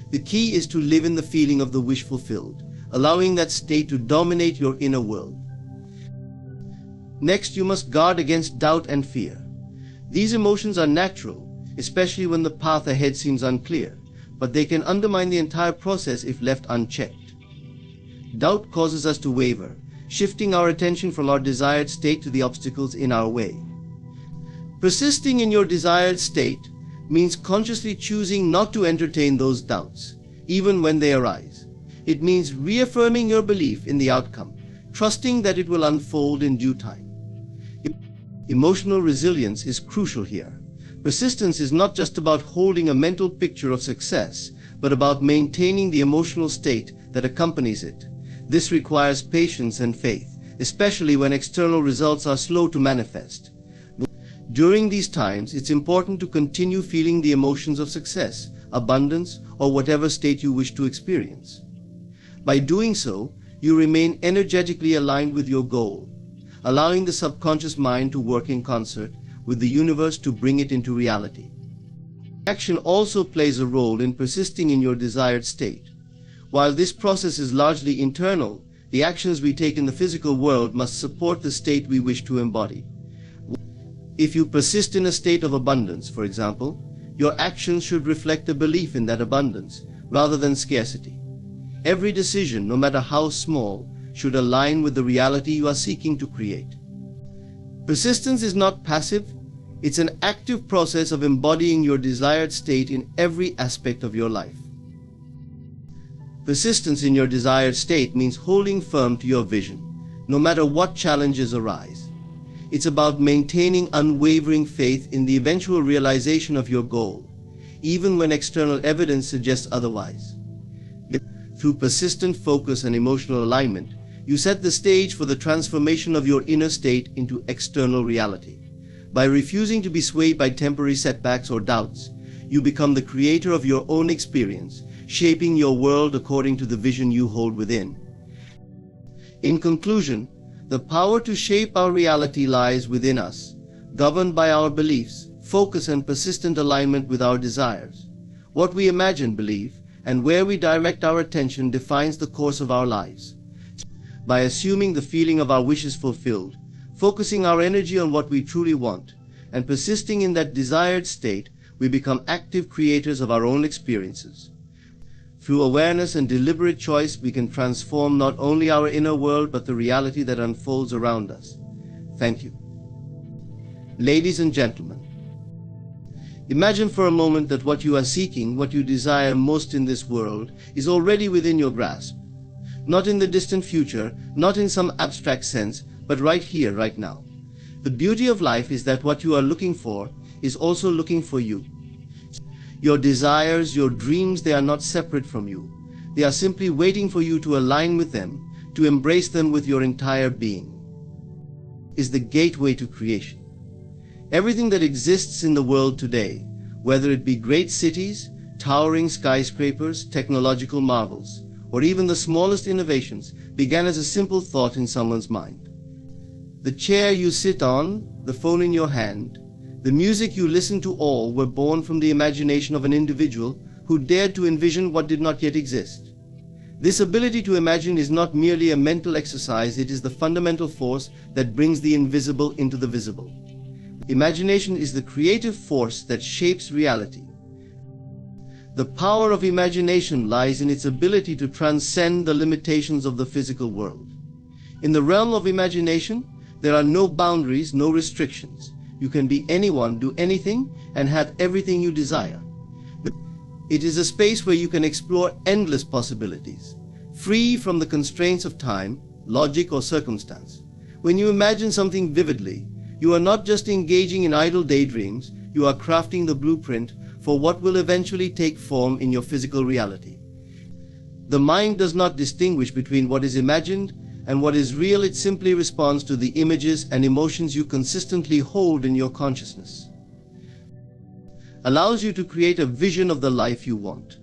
The key is to live in the feeling of the wish fulfilled, allowing that state to dominate your inner world. Next, you must guard against doubt and fear. These emotions are natural, especially when the path ahead seems unclear, but they can undermine the entire process if left unchecked. Doubt causes us to waver, shifting our attention from our desired state to the obstacles in our way. Persisting in your desired state means consciously choosing not to entertain those doubts, even when they arise. It means reaffirming your belief in the outcome, trusting that it will unfold in due time. Emotional resilience is crucial here. Persistence is not just about holding a mental picture of success, but about maintaining the emotional state that accompanies it. This requires patience and faith, especially when external results are slow to manifest. During these times, it's important to continue feeling the emotions of success, abundance, or whatever state you wish to experience. By doing so, you remain energetically aligned with your goal, allowing the subconscious mind to work in concert with the universe to bring it into reality. Action also plays a role in persisting in your desired state. While this process is largely internal, the actions we take in the physical world must support the state we wish to embody. If you persist in a state of abundance, for example, your actions should reflect a belief in that abundance rather than scarcity. Every decision, no matter how small, should align with the reality you are seeking to create. Persistence is not passive, it's an active process of embodying your desired state in every aspect of your life. Persistence in your desired state means holding firm to your vision, no matter what challenges arise. It's about maintaining unwavering faith in the eventual realization of your goal, even when external evidence suggests otherwise. Through persistent focus and emotional alignment, you set the stage for the transformation of your inner state into external reality. By refusing to be swayed by temporary setbacks or doubts, you become the creator of your own experience, shaping your world according to the vision you hold within. In conclusion, the power to shape our reality lies within us, governed by our beliefs, focus, and persistent alignment with our desires. What we imagine, believe, and where we direct our attention defines the course of our lives. By assuming the feeling of our wishes fulfilled, focusing our energy on what we truly want, and persisting in that desired state, we become active creators of our own experiences. Through awareness and deliberate choice, we can transform not only our inner world but the reality that unfolds around us. Thank you. Ladies and gentlemen, Imagine for a moment that what you are seeking, what you desire most in this world, is already within your grasp. Not in the distant future, not in some abstract sense, but right here, right now. The beauty of life is that what you are looking for is also looking for you. Your desires, your dreams, they are not separate from you. They are simply waiting for you to align with them, to embrace them with your entire being. Is the gateway to creation. Everything that exists in the world today, whether it be great cities, towering skyscrapers, technological marvels, or even the smallest innovations, began as a simple thought in someone's mind. The chair you sit on, the phone in your hand, the music you listen to, all were born from the imagination of an individual who dared to envision what did not yet exist. This ability to imagine is not merely a mental exercise, it is the fundamental force that brings the invisible into the visible. Imagination is the creative force that shapes reality. The power of imagination lies in its ability to transcend the limitations of the physical world. In the realm of imagination, there are no boundaries, no restrictions. You can be anyone, do anything, and have everything you desire. It is a space where you can explore endless possibilities, free from the constraints of time, logic, or circumstance. When you imagine something vividly, you are not just engaging in idle daydreams, you are crafting the blueprint for what will eventually take form in your physical reality. The mind does not distinguish between what is imagined and what is real. It simply responds to the images and emotions you consistently hold in your consciousness. Allows you to create a vision of the life you want.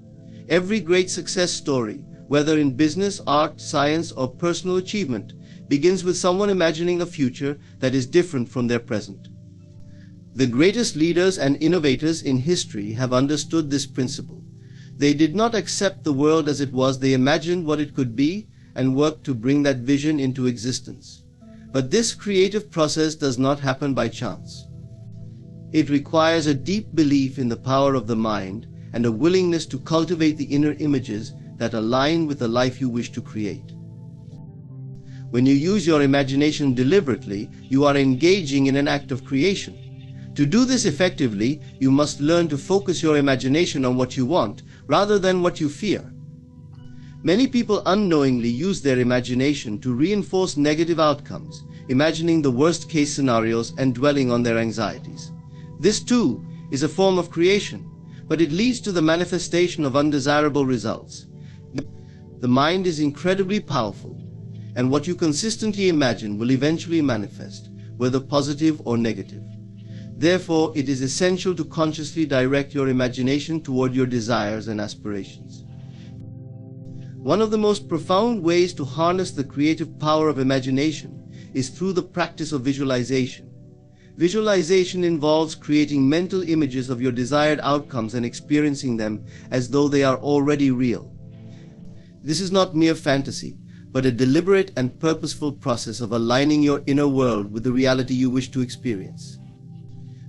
Every great success story, whether in business, art, science, or personal achievement, begins with someone imagining a future that is different from their present. The greatest leaders and innovators in history have understood this principle. They did not accept the world as it was, they imagined what it could be and worked to bring that vision into existence. But this creative process does not happen by chance. It requires a deep belief in the power of the mind and a willingness to cultivate the inner images that align with the life you wish to create. When you use your imagination deliberately, you are engaging in an act of creation. To do this effectively, you must learn to focus your imagination on what you want rather than what you fear. Many people unknowingly use their imagination to reinforce negative outcomes, imagining the worst-case scenarios and dwelling on their anxieties. This too is a form of creation, but it leads to the manifestation of undesirable results. The mind is incredibly powerful, and what you consistently imagine will eventually manifest, whether positive or negative. Therefore, it is essential to consciously direct your imagination toward your desires and aspirations. One of the most profound ways to harness the creative power of imagination is through the practice of visualization. Visualization involves creating mental images of your desired outcomes and experiencing them as though they are already real. This is not mere fantasy, but a deliberate and purposeful process of aligning your inner world with the reality you wish to experience.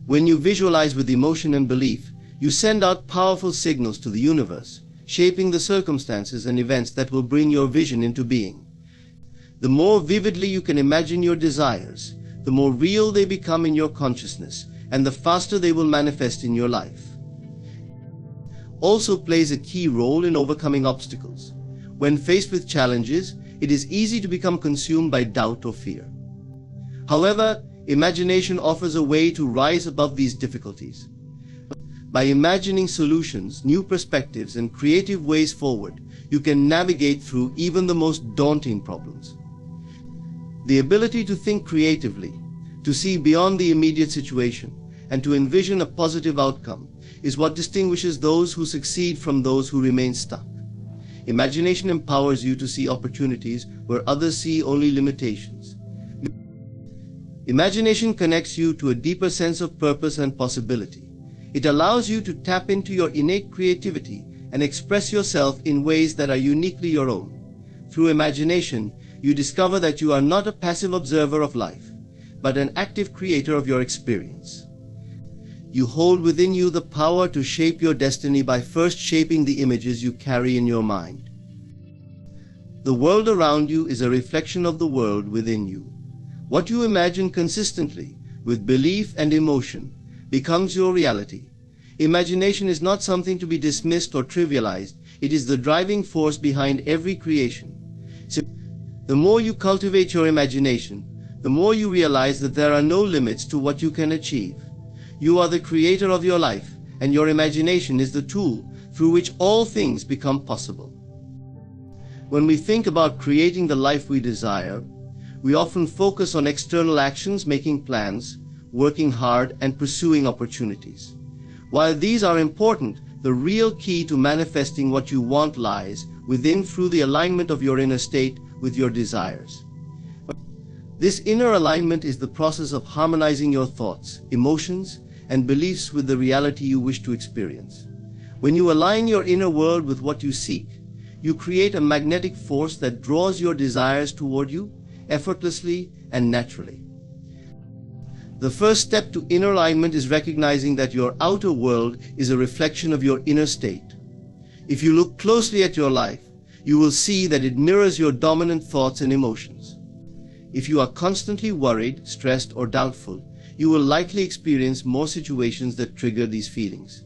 When you visualize with emotion and belief, you send out powerful signals to the universe, shaping the circumstances and events that will bring your vision into being. The more vividly you can imagine your desires, the more real they become in your consciousness, and the faster they will manifest in your life. Also plays a key role in overcoming obstacles. When faced with challenges, it is easy to become consumed by doubt or fear. However, imagination offers a way to rise above these difficulties. By imagining solutions, new perspectives, and creative ways forward, you can navigate through even the most daunting problems. The ability to think creatively, to see beyond the immediate situation, and to envision a positive outcome is what distinguishes those who succeed from those who remain stuck. Imagination empowers you to see opportunities where others see only limitations. Imagination connects you to a deeper sense of purpose and possibility. It allows you to tap into your innate creativity and express yourself in ways that are uniquely your own. Through imagination, you discover that you are not a passive observer of life, but an active creator of your experience. You hold within you the power to shape your destiny by first shaping the images you carry in your mind. The world around you is a reflection of the world within you. What you imagine consistently, with belief and emotion, becomes your reality. Imagination is not something to be dismissed or trivialized. It is the driving force behind every creation. So, the more you cultivate your imagination, the more you realize that there are no limits to what you can achieve. You are the creator of your life, and your imagination is the tool through which all things become possible. When we think about creating the life we desire, we often focus on external actions, making plans, working hard, and pursuing opportunities. While these are important, the real key to manifesting what you want lies within through the alignment of your inner state with your desires. This inner alignment is the process of harmonizing your thoughts, emotions, and beliefs with the reality you wish to experience. When you align your inner world with what you seek, you create a magnetic force that draws your desires toward you effortlessly and naturally. The first step to inner alignment is recognizing that your outer world is a reflection of your inner state. If you look closely at your life, you will see that it mirrors your dominant thoughts and emotions. If you are constantly worried, stressed, or doubtful, you will likely experience more situations that trigger these feelings.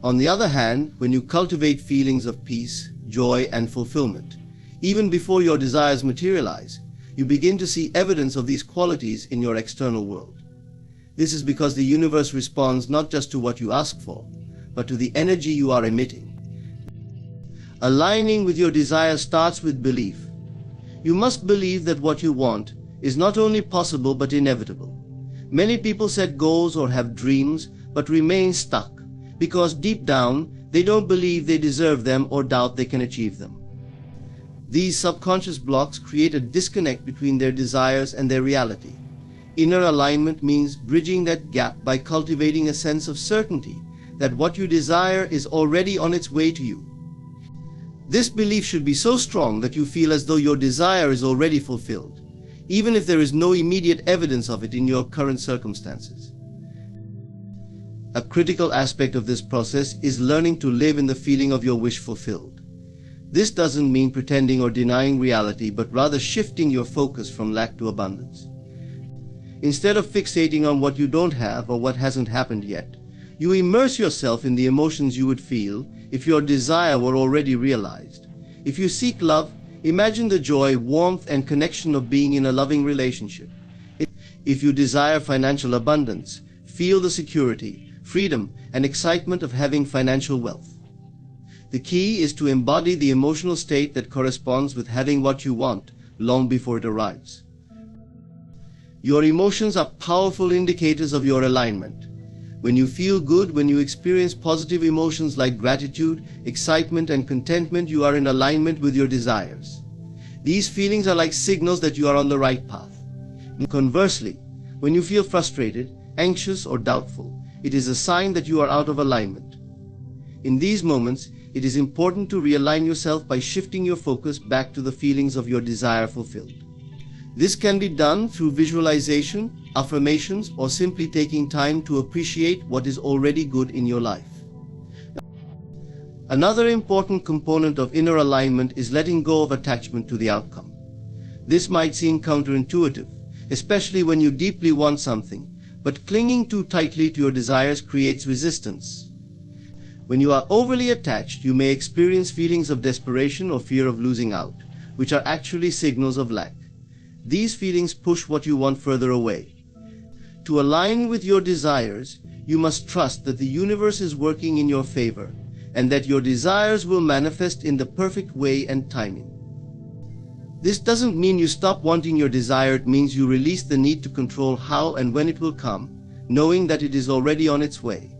On the other hand, when you cultivate feelings of peace, joy, and fulfillment, even before your desires materialize, you begin to see evidence of these qualities in your external world. This is because the universe responds not just to what you ask for, but to the energy you are emitting. Aligning with your desire starts with belief. You must believe that what you want is not only possible but inevitable. Many people set goals or have dreams but remain stuck because deep down they don't believe they deserve them or doubt they can achieve them. These subconscious blocks create a disconnect between their desires and their reality. Inner alignment means bridging that gap by cultivating a sense of certainty that what you desire is already on its way to you. This belief should be so strong that you feel as though your desire is already fulfilled, even if there is no immediate evidence of it in your current circumstances. A critical aspect of this process is learning to live in the feeling of your wish fulfilled. This doesn't mean pretending or denying reality, but rather shifting your focus from lack to abundance. Instead of fixating on what you don't have or what hasn't happened yet, you immerse yourself in the emotions you would feel if your desire were already realized. If you seek love, imagine the joy, warmth, and connection of being in a loving relationship. If you desire financial abundance, feel the security, freedom, and excitement of having financial wealth. The key is to embody the emotional state that corresponds with having what you want long before it arrives. Your emotions are powerful indicators of your alignment. When you feel good, when you experience positive emotions like gratitude, excitement, and contentment, you are in alignment with your desires. These feelings are like signals that you are on the right path. Conversely, when you feel frustrated, anxious, or doubtful, it is a sign that you are out of alignment. In these moments, it is important to realign yourself by shifting your focus back to the feelings of your desire fulfilled. This can be done through visualization, affirmations, or simply taking time to appreciate what is already good in your life. Another important component of inner alignment is letting go of attachment to the outcome. This might seem counterintuitive, especially when you deeply want something, but clinging too tightly to your desires creates resistance. When you are overly attached, you may experience feelings of desperation or fear of losing out, which are actually signals of lack. These feelings push what you want further away. To align with your desires, you must trust that the universe is working in your favor, and that your desires will manifest in the perfect way and timing. This doesn't mean you stop wanting your desire. It means you release the need to control how and when it will come, knowing that it is already on its way.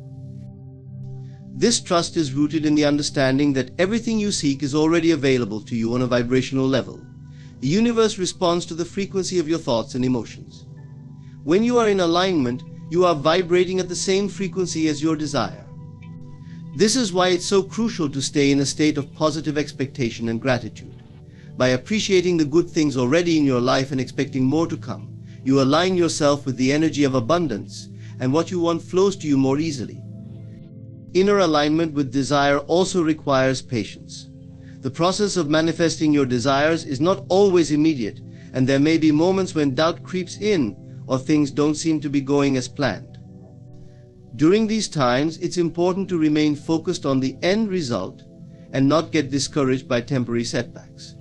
This trust is rooted in the understanding that everything you seek is already available to you on a vibrational level. The universe responds to the frequency of your thoughts and emotions. When you are in alignment, you are vibrating at the same frequency as your desire. This is why it's so crucial to stay in a state of positive expectation and gratitude. By appreciating the good things already in your life and expecting more to come, you align yourself with the energy of abundance, and what you want flows to you more easily. Inner alignment with desire also requires patience. The process of manifesting your desires is not always immediate, and there may be moments when doubt creeps in or things don't seem to be going as planned. During these times, it's important to remain focused on the end result and not get discouraged by temporary setbacks.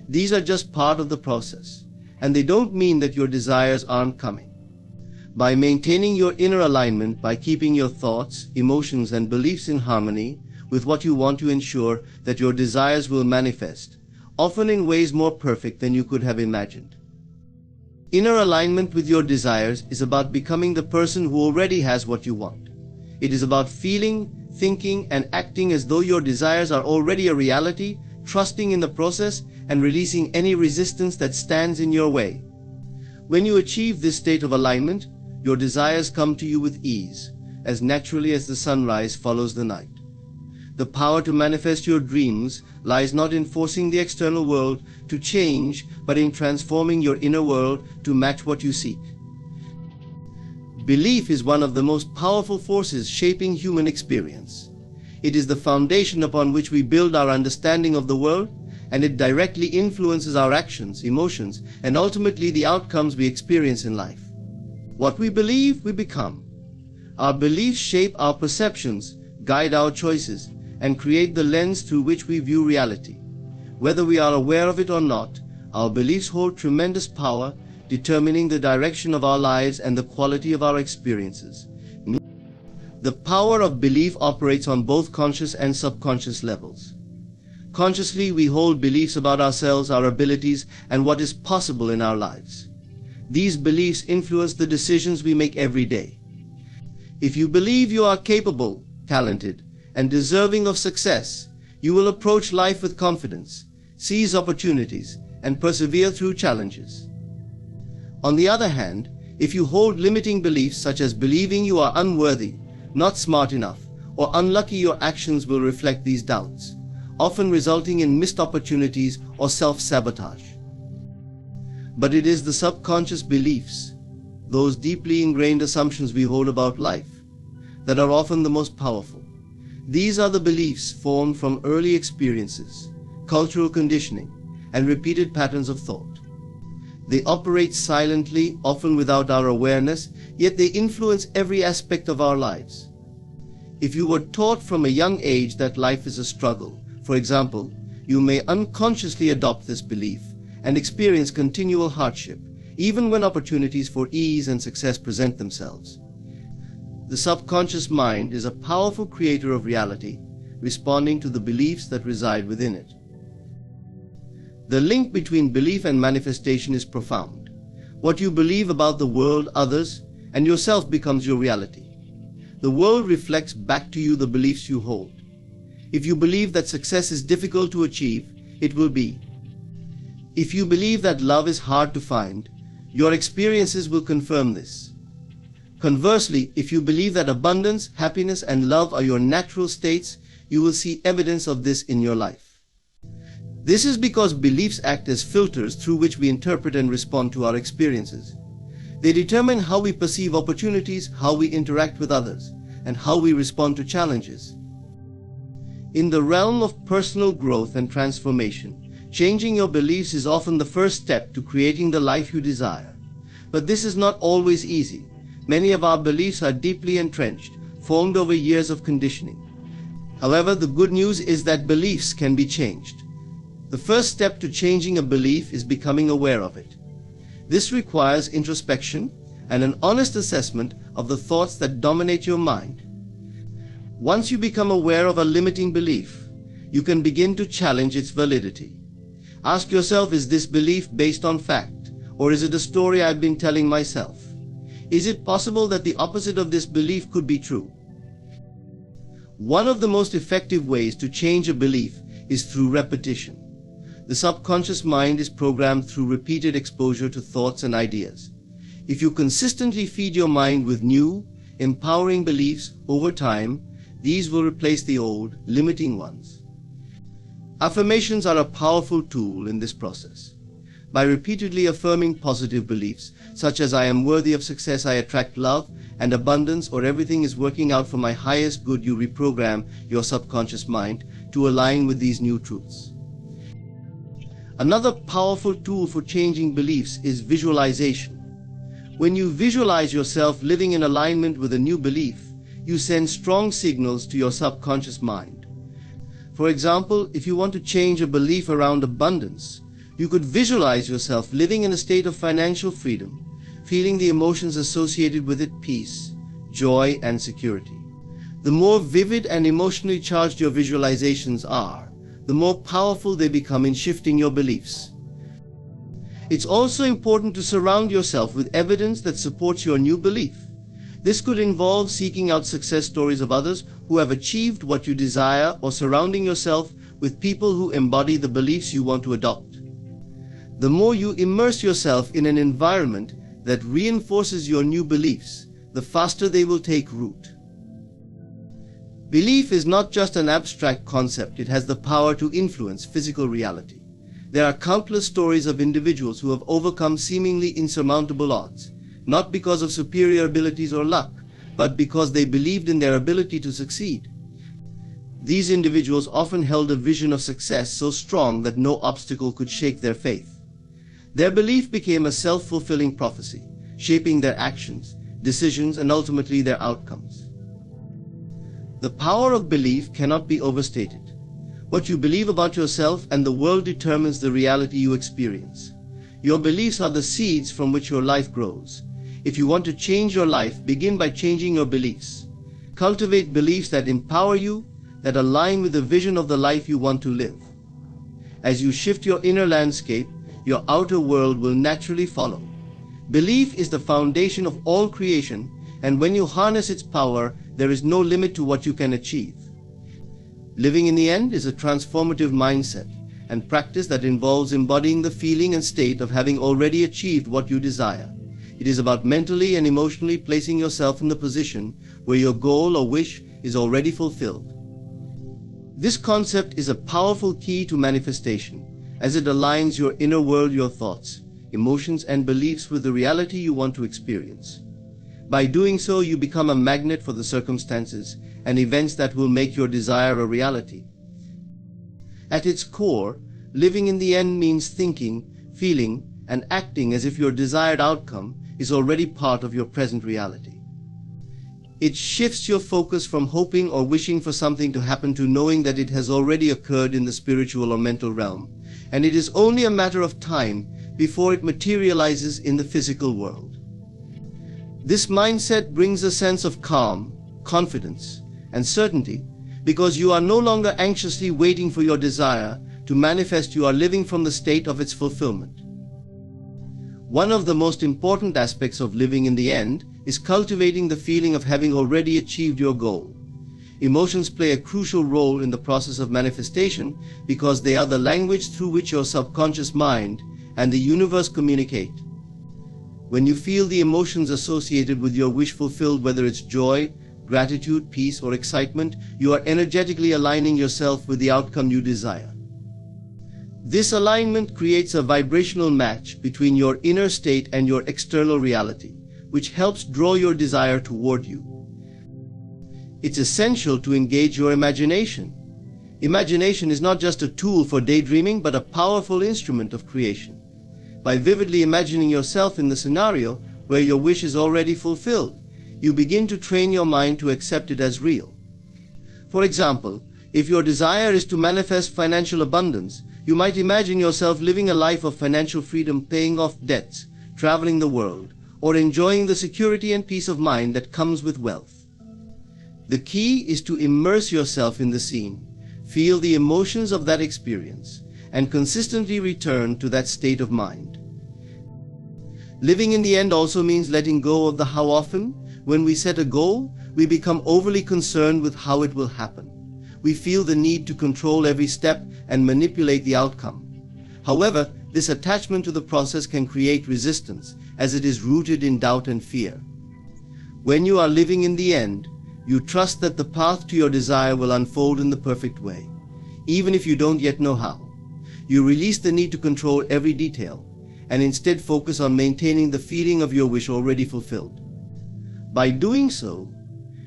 These are just part of the process, and they don't mean that your desires aren't coming. By maintaining your inner alignment, by keeping your thoughts, emotions, and beliefs in harmony with what you want to ensure that your desires will manifest, often in ways more perfect than you could have imagined. Inner alignment with your desires is about becoming the person who already has what you want. It is about feeling, thinking, and acting as though your desires are already a reality, trusting in the process, and releasing any resistance that stands in your way. When you achieve this state of alignment, your desires come to you with ease, as naturally as the sunrise follows the night. The power to manifest your dreams lies not in forcing the external world to change, but in transforming your inner world to match what you seek. Belief is one of the most powerful forces shaping human experience. It is the foundation upon which we build our understanding of the world, and it directly influences our actions, emotions, and ultimately the outcomes we experience in life. What we believe, we become. Our beliefs shape our perceptions, guide our choices, and create the lens through which we view reality. Whether we are aware of it or not, our beliefs hold tremendous power, determining the direction of our lives and the quality of our experiences. The power of belief operates on both conscious and subconscious levels. Consciously, we hold beliefs about ourselves, our abilities, and what is possible in our lives. These beliefs influence the decisions we make every day. If you believe you are capable, talented, and deserving of success, you will approach life with confidence, seize opportunities, and persevere through challenges. On the other hand, if you hold limiting beliefs such as believing you are unworthy, not smart enough, or unlucky, your actions will reflect these doubts, often resulting in missed opportunities or self-sabotage. But it is the subconscious beliefs, those deeply ingrained assumptions we hold about life, that are often the most powerful. These are the beliefs formed from early experiences, cultural conditioning, and repeated patterns of thought. They operate silently, often without our awareness, yet they influence every aspect of our lives. If you were taught from a young age that life is a struggle, for example, you may unconsciously adopt this belief and experience continual hardship, even when opportunities for ease and success present themselves. The subconscious mind is a powerful creator of reality, responding to the beliefs that reside within it. The link between belief and manifestation is profound. What you believe about the world, others, and yourself becomes your reality. The world reflects back to you the beliefs you hold. If you believe that success is difficult to achieve, it will be. If you believe that love is hard to find, your experiences will confirm this. Conversely, if you believe that abundance, happiness, and love are your natural states, you will see evidence of this in your life. This is because beliefs act as filters through which we interpret and respond to our experiences. They determine how we perceive opportunities, how we interact with others, and how we respond to challenges. In the realm of personal growth and transformation, changing your beliefs is often the first step to creating the life you desire. But this is not always easy. Many of our beliefs are deeply entrenched, formed over years of conditioning. However, the good news is that beliefs can be changed. The first step to changing a belief is becoming aware of it. This requires introspection and an honest assessment of the thoughts that dominate your mind. Once you become aware of a limiting belief, you can begin to challenge its validity. Ask yourself, is this belief based on fact, or is it a story I've been telling myself? Is it possible that the opposite of this belief could be true? One of the most effective ways to change a belief is through repetition. The subconscious mind is programmed through repeated exposure to thoughts and ideas. If you consistently feed your mind with new, empowering beliefs over time, these will replace the old, limiting ones. Affirmations are a powerful tool in this process. By repeatedly affirming positive beliefs, such as I am worthy of success, I attract love and abundance, or everything is working out for my highest good, you reprogram your subconscious mind to align with these new truths. Another powerful tool for changing beliefs is visualization. When you visualize yourself living in alignment with a new belief, you send strong signals to your subconscious mind. For example, if you want to change a belief around abundance, you could visualize yourself living in a state of financial freedom, feeling the emotions associated with it: peace, joy, and security. The more vivid and emotionally charged your visualizations are, the more powerful they become in shifting your beliefs. It's also important to surround yourself with evidence that supports your new belief. This could involve seeking out success stories of others who have achieved what you desire, or surrounding yourself with people who embody the beliefs you want to adopt. The more you immerse yourself in an environment that reinforces your new beliefs, the faster they will take root. Belief is not just an abstract concept, it has the power to influence physical reality. There are countless stories of individuals who have overcome seemingly insurmountable odds, not because of superior abilities or luck, but because they believed in their ability to succeed. These individuals often held a vision of success so strong that no obstacle could shake their faith. Their belief became a self-fulfilling prophecy, shaping their actions, decisions, and ultimately their outcomes. The power of belief cannot be overstated. What you believe about yourself and the world determines the reality you experience. Your beliefs are the seeds from which your life grows. If you want to change your life, begin by changing your beliefs. Cultivate beliefs that empower you, that align with the vision of the life you want to live. As you shift your inner landscape, your outer world will naturally follow. Belief is the foundation of all creation, and when you harness its power, there is no limit to what you can achieve. Living in the end is a transformative mindset and practice that involves embodying the feeling and state of having already achieved what you desire. It is about mentally and emotionally placing yourself in the position where your goal or wish is already fulfilled. This concept is a powerful key to manifestation, as it aligns your inner world, your thoughts, emotions, and beliefs with the reality you want to experience. By doing so, you become a magnet for the circumstances and events that will make your desire a reality. At its core, living in the end means thinking, feeling, and acting as if your desired outcome is already part of your present reality. It shifts your focus from hoping or wishing for something to happen to knowing that it has already occurred in the spiritual or mental realm, and it is only a matter of time before it materializes in the physical world. This mindset brings a sense of calm, confidence, and certainty, because you are no longer anxiously waiting for your desire to manifest. You are living from the state of its fulfillment. One of the most important aspects of living in the end is cultivating the feeling of having already achieved your goal. Emotions play a crucial role in the process of manifestation because they are the language through which your subconscious mind and the universe communicate. When you feel the emotions associated with your wish fulfilled, whether it's joy, gratitude, peace, or excitement, you are energetically aligning yourself with the outcome you desire. This alignment creates a vibrational match between your inner state and your external reality, which helps draw your desire toward you. It's essential to engage your imagination. Imagination is not just a tool for daydreaming, but a powerful instrument of creation. By vividly imagining yourself in the scenario where your wish is already fulfilled, you begin to train your mind to accept it as real. For example, if your desire is to manifest financial abundance, you might imagine yourself living a life of financial freedom, paying off debts, traveling the world, or enjoying the security and peace of mind that comes with wealth. The key is to immerse yourself in the scene, feel the emotions of that experience, and consistently return to that state of mind. Living in the end also means letting go of the how often. When we set a goal, we become overly concerned with how it will happen. We feel the need to control every step and manipulate the outcome. However, this attachment to the process can create resistance, as it is rooted in doubt and fear. When you are living in the end, you trust that the path to your desire will unfold in the perfect way, even if you don't yet know how. You release the need to control every detail, and instead focus on maintaining the feeling of your wish already fulfilled. By doing so,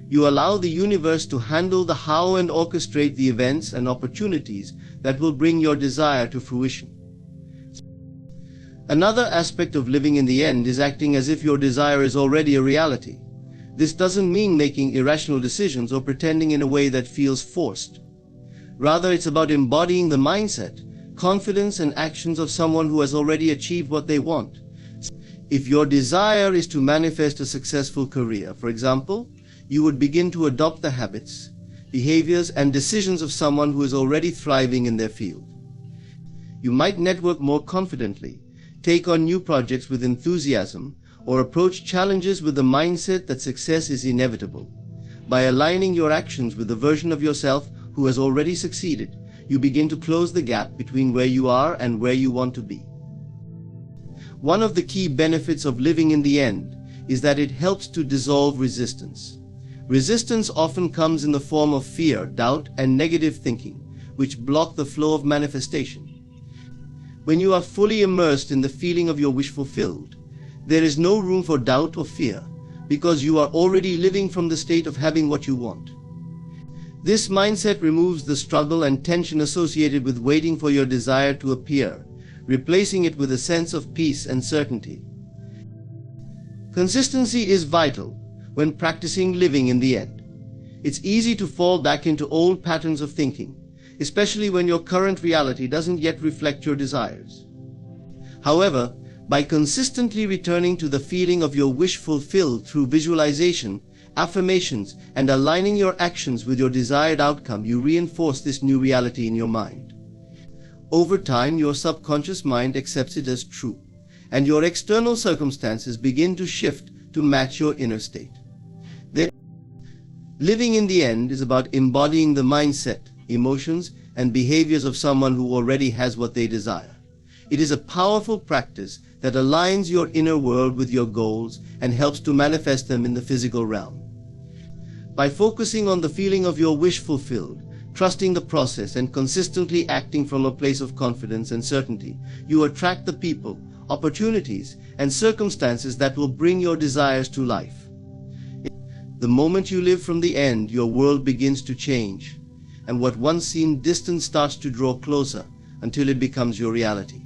you allow the universe to handle the how and orchestrate the events and opportunities that will bring your desire to fruition. Another aspect of living in the end is acting as if your desire is already a reality. This doesn't mean making irrational decisions or pretending in a way that feels forced. Rather, it's about embodying the mindset, confidence, and actions of someone who has already achieved what they want. If your desire is to manifest a successful career, for example, you would begin to adopt the habits, behaviors, and decisions of someone who is already thriving in their field. You might network more confidently, take on new projects with enthusiasm, or approach challenges with the mindset that success is inevitable. By aligning your actions with the version of yourself who has already succeeded, you begin to close the gap between where you are and where you want to be. One of the key benefits of living in the end is that it helps to dissolve resistance. Resistance often comes in the form of fear, doubt, and negative thinking, which block the flow of manifestation. When you are fully immersed in the feeling of your wish fulfilled, there is no room for doubt or fear, because you are already living from the state of having what you want. This mindset removes the struggle and tension associated with waiting for your desire to appear, replacing it with a sense of peace and certainty. Consistency is vital when practicing living in the end. It's easy to fall back into old patterns of thinking, especially when your current reality doesn't yet reflect your desires. However, by consistently returning to the feeling of your wish fulfilled through visualization, affirmations, and aligning your actions with your desired outcome, you reinforce this new reality in your mind. Over time, your subconscious mind accepts it as true, and your external circumstances begin to shift to match your inner state. Living in the end is about embodying the mindset, emotions, and behaviors of someone who already has what they desire. It is a powerful practice that aligns your inner world with your goals and helps to manifest them in the physical realm. By focusing on the feeling of your wish fulfilled, trusting the process, and consistently acting from a place of confidence and certainty, you attract the people, opportunities, and circumstances that will bring your desires to life. The moment you live from the end, your world begins to change, and what once seemed distant starts to draw closer until it becomes your reality.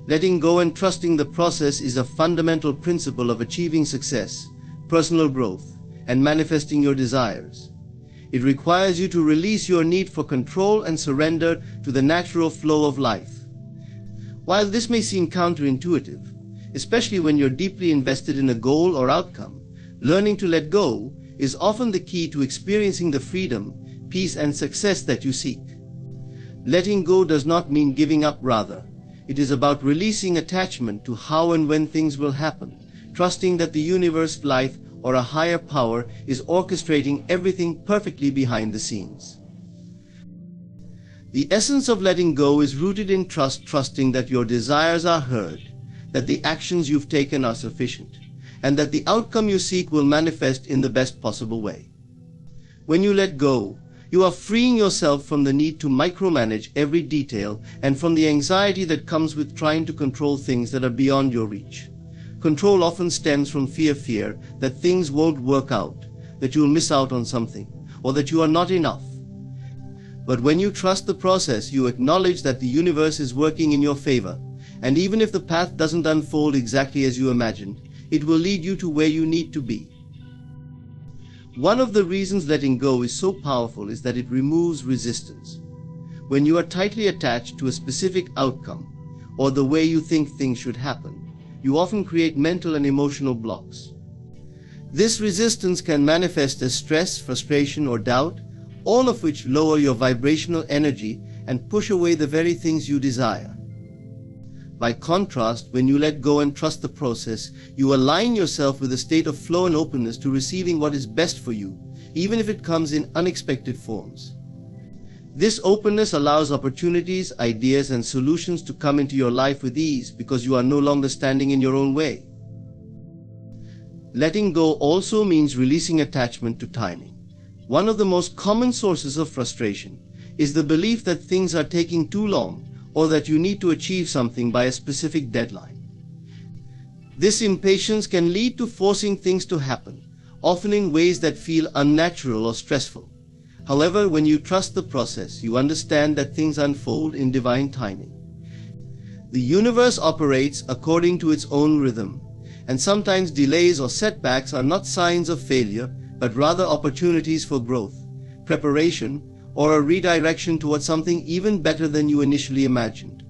Letting go and trusting the process is a fundamental principle of achieving success, personal growth, and manifesting your desires. It requires you to release your need for control and surrender to the natural flow of life. While this may seem counterintuitive, especially when you're deeply invested in a goal or outcome, learning to let go is often the key to experiencing the freedom, peace, and success that you seek. Letting go does not mean giving up, rather. It is about releasing attachment to how and when things will happen, trusting that the universe, life, or a higher power is orchestrating everything perfectly behind the scenes. The essence of letting go is rooted in trust, trusting that your desires are heard, that the actions you've taken are sufficient, and that the outcome you seek will manifest in the best possible way. When you let go, you are freeing yourself from the need to micromanage every detail and from the anxiety that comes with trying to control things that are beyond your reach. Control often stems from fear that things won't work out, that you'll miss out on something, or that you are not enough. But when you trust the process, you acknowledge that the universe is working in your favor, and even if the path doesn't unfold exactly as you imagined, it will lead you to where you need to be. One of the reasons letting go is so powerful is that it removes resistance. When you are tightly attached to a specific outcome, or the way you think things should happen, you often create mental and emotional blocks. This resistance can manifest as stress, frustration, or doubt, all of which lower your vibrational energy and push away the very things you desire. By contrast, when you let go and trust the process, you align yourself with a state of flow and openness to receiving what is best for you, even if it comes in unexpected forms. This openness allows opportunities, ideas, and solutions to come into your life with ease because you are no longer standing in your own way. Letting go also means releasing attachment to timing. One of the most common sources of frustration is the belief that things are taking too long, or that you need to achieve something by a specific deadline. This impatience can lead to forcing things to happen, often in ways that feel unnatural or stressful. However, when you trust the process, you understand that things unfold in divine timing. The universe operates according to its own rhythm, and sometimes delays or setbacks are not signs of failure, but rather opportunities for growth, preparation, or a redirection towards something even better than you initially imagined.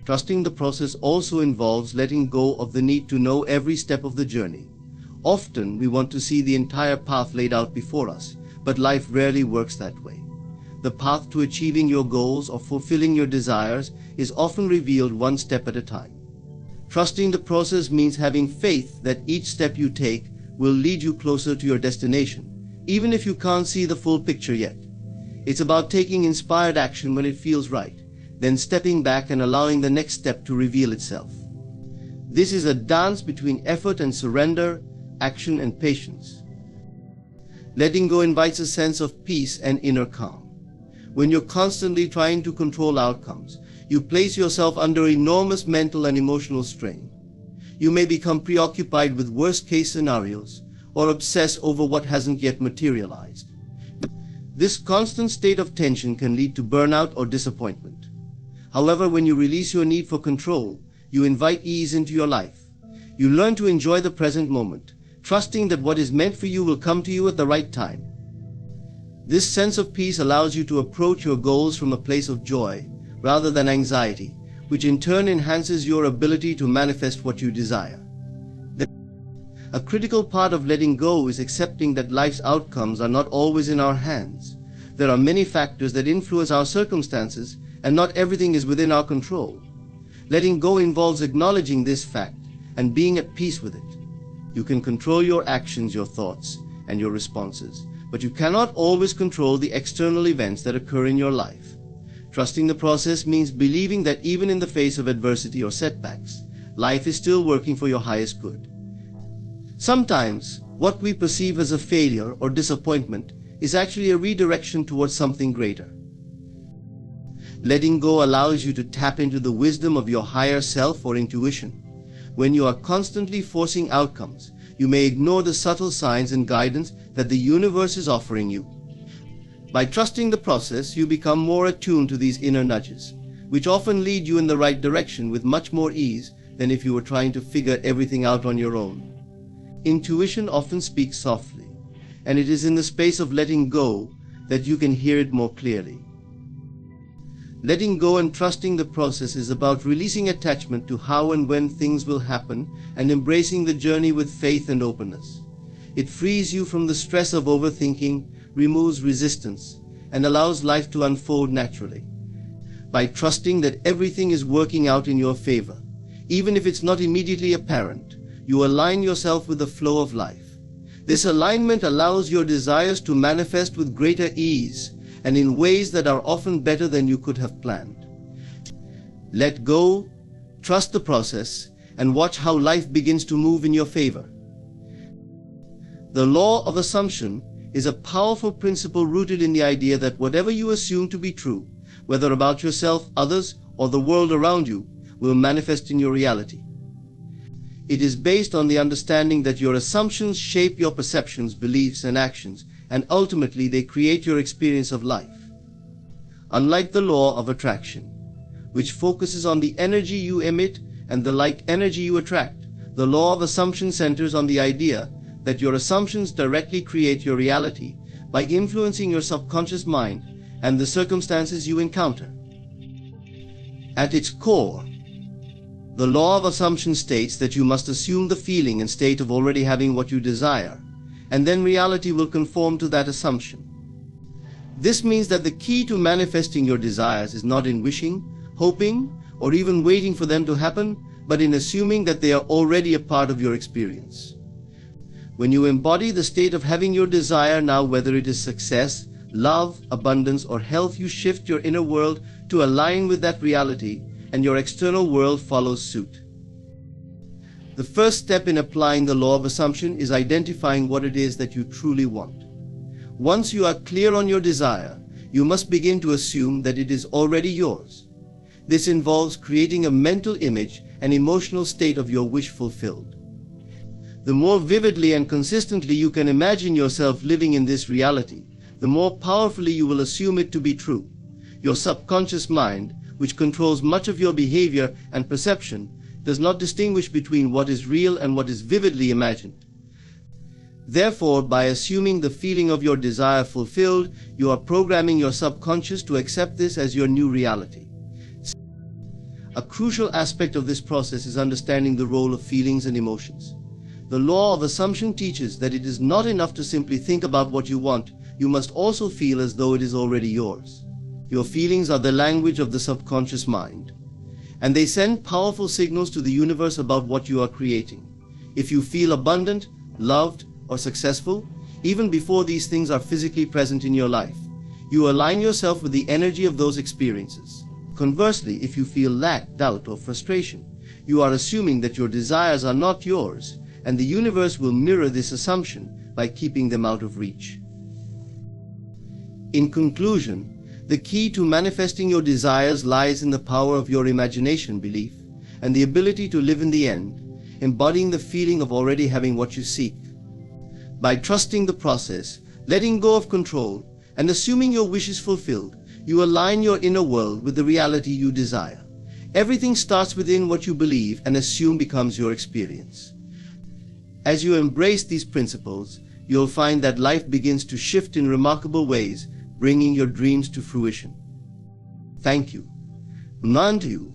Trusting the process also involves letting go of the need to know every step of the journey. Often we want to see the entire path laid out before us, but life rarely works that way. The path to achieving your goals or fulfilling your desires is often revealed one step at a time. Trusting the process means having faith that each step you take will lead you closer to your destination, even if you can't see the full picture yet. It's about taking inspired action when it feels right, then stepping back and allowing the next step to reveal itself. This is a dance between effort and surrender, action and patience. Letting go invites a sense of peace and inner calm. When you're constantly trying to control outcomes, you place yourself under enormous mental and emotional strain. You may become preoccupied with worst-case scenarios or obsess over what hasn't yet materialized. This constant state of tension can lead to burnout or disappointment. However, when you release your need for control, you invite ease into your life. You learn to enjoy the present moment, trusting that what is meant for you will come to you at the right time. This sense of peace allows you to approach your goals from a place of joy rather than anxiety, which in turn enhances your ability to manifest what you desire. A critical part of letting go is accepting that life's outcomes are not always in our hands. There are many factors that influence our circumstances, and not everything is within our control. Letting go involves acknowledging this fact and being at peace with it. You can control your actions, your thoughts, and your responses, but you cannot always control the external events that occur in your life. Trusting the process means believing that even in the face of adversity or setbacks, life is still working for your highest good. Sometimes, what we perceive as a failure or disappointment is actually a redirection towards something greater. Letting go allows you to tap into the wisdom of your higher self or intuition. When you are constantly forcing outcomes, you may ignore the subtle signs and guidance that the universe is offering you. By trusting the process, you become more attuned to these inner nudges, which often lead you in the right direction with much more ease than if you were trying to figure everything out on your own. Intuition often speaks softly, and it is in the space of letting go that you can hear it more clearly. Letting go and trusting the process is about releasing attachment to how and when things will happen and embracing the journey with faith and openness. It frees you from the stress of overthinking, removes resistance, and allows life to unfold naturally. By trusting that everything is working out in your favor, even if it's not immediately apparent, you align yourself with the flow of life. This alignment allows your desires to manifest with greater ease and in ways that are often better than you could have planned. Let go, trust the process, and watch how life begins to move in your favor. The law of assumption is a powerful principle rooted in the idea that whatever you assume to be true, whether about yourself, others, or the world around you, will manifest in your reality. It is based on the understanding that your assumptions shape your perceptions, beliefs, and actions, and ultimately they create your experience of life. Unlike the law of attraction, which focuses on the energy you emit and the like energy you attract, the law of assumption centers on the idea that your assumptions directly create your reality by influencing your subconscious mind and the circumstances you encounter. At its core, the law of assumption states that you must assume the feeling and state of already having what you desire, and then reality will conform to that assumption. This means that the key to manifesting your desires is not in wishing, hoping, or even waiting for them to happen, but in assuming that they are already a part of your experience. When you embody the state of having your desire now, whether it is success, love, abundance, or health, you shift your inner world to align with that reality, and your external world follows suit. The first step in applying the law of assumption is identifying what it is that you truly want. Once you are clear on your desire, you must begin to assume that it is already yours. This involves creating a mental image and emotional state of your wish fulfilled. The more vividly and consistently you can imagine yourself living in this reality, the more powerfully you will assume it to be true. Your subconscious mind, which controls much of your behavior and perception, does not distinguish between what is real and what is vividly imagined. Therefore, by assuming the feeling of your desire fulfilled, you are programming your subconscious to accept this as your new reality. A crucial aspect of this process is understanding the role of feelings and emotions. The law of assumption teaches that it is not enough to simply think about what you want, you must also feel as though it is already yours. Your feelings are the language of the subconscious mind, and they send powerful signals to the universe about what you are creating. If you feel abundant, loved, or successful, even before these things are physically present in your life, you align yourself with the energy of those experiences. Conversely, if you feel lack, doubt, or frustration, you are assuming that your desires are not yours, and the universe will mirror this assumption by keeping them out of reach. In conclusion, the key to manifesting your desires lies in the power of your imagination, belief, and the ability to live in the end, embodying the feeling of already having what you seek. By trusting the process, letting go of control, and assuming your wish is fulfilled, you align your inner world with the reality you desire. Everything starts within. What you believe and assume becomes your experience. As you embrace these principles, you'll find that life begins to shift in remarkable ways, bringing your dreams to fruition. Thank you. None to you.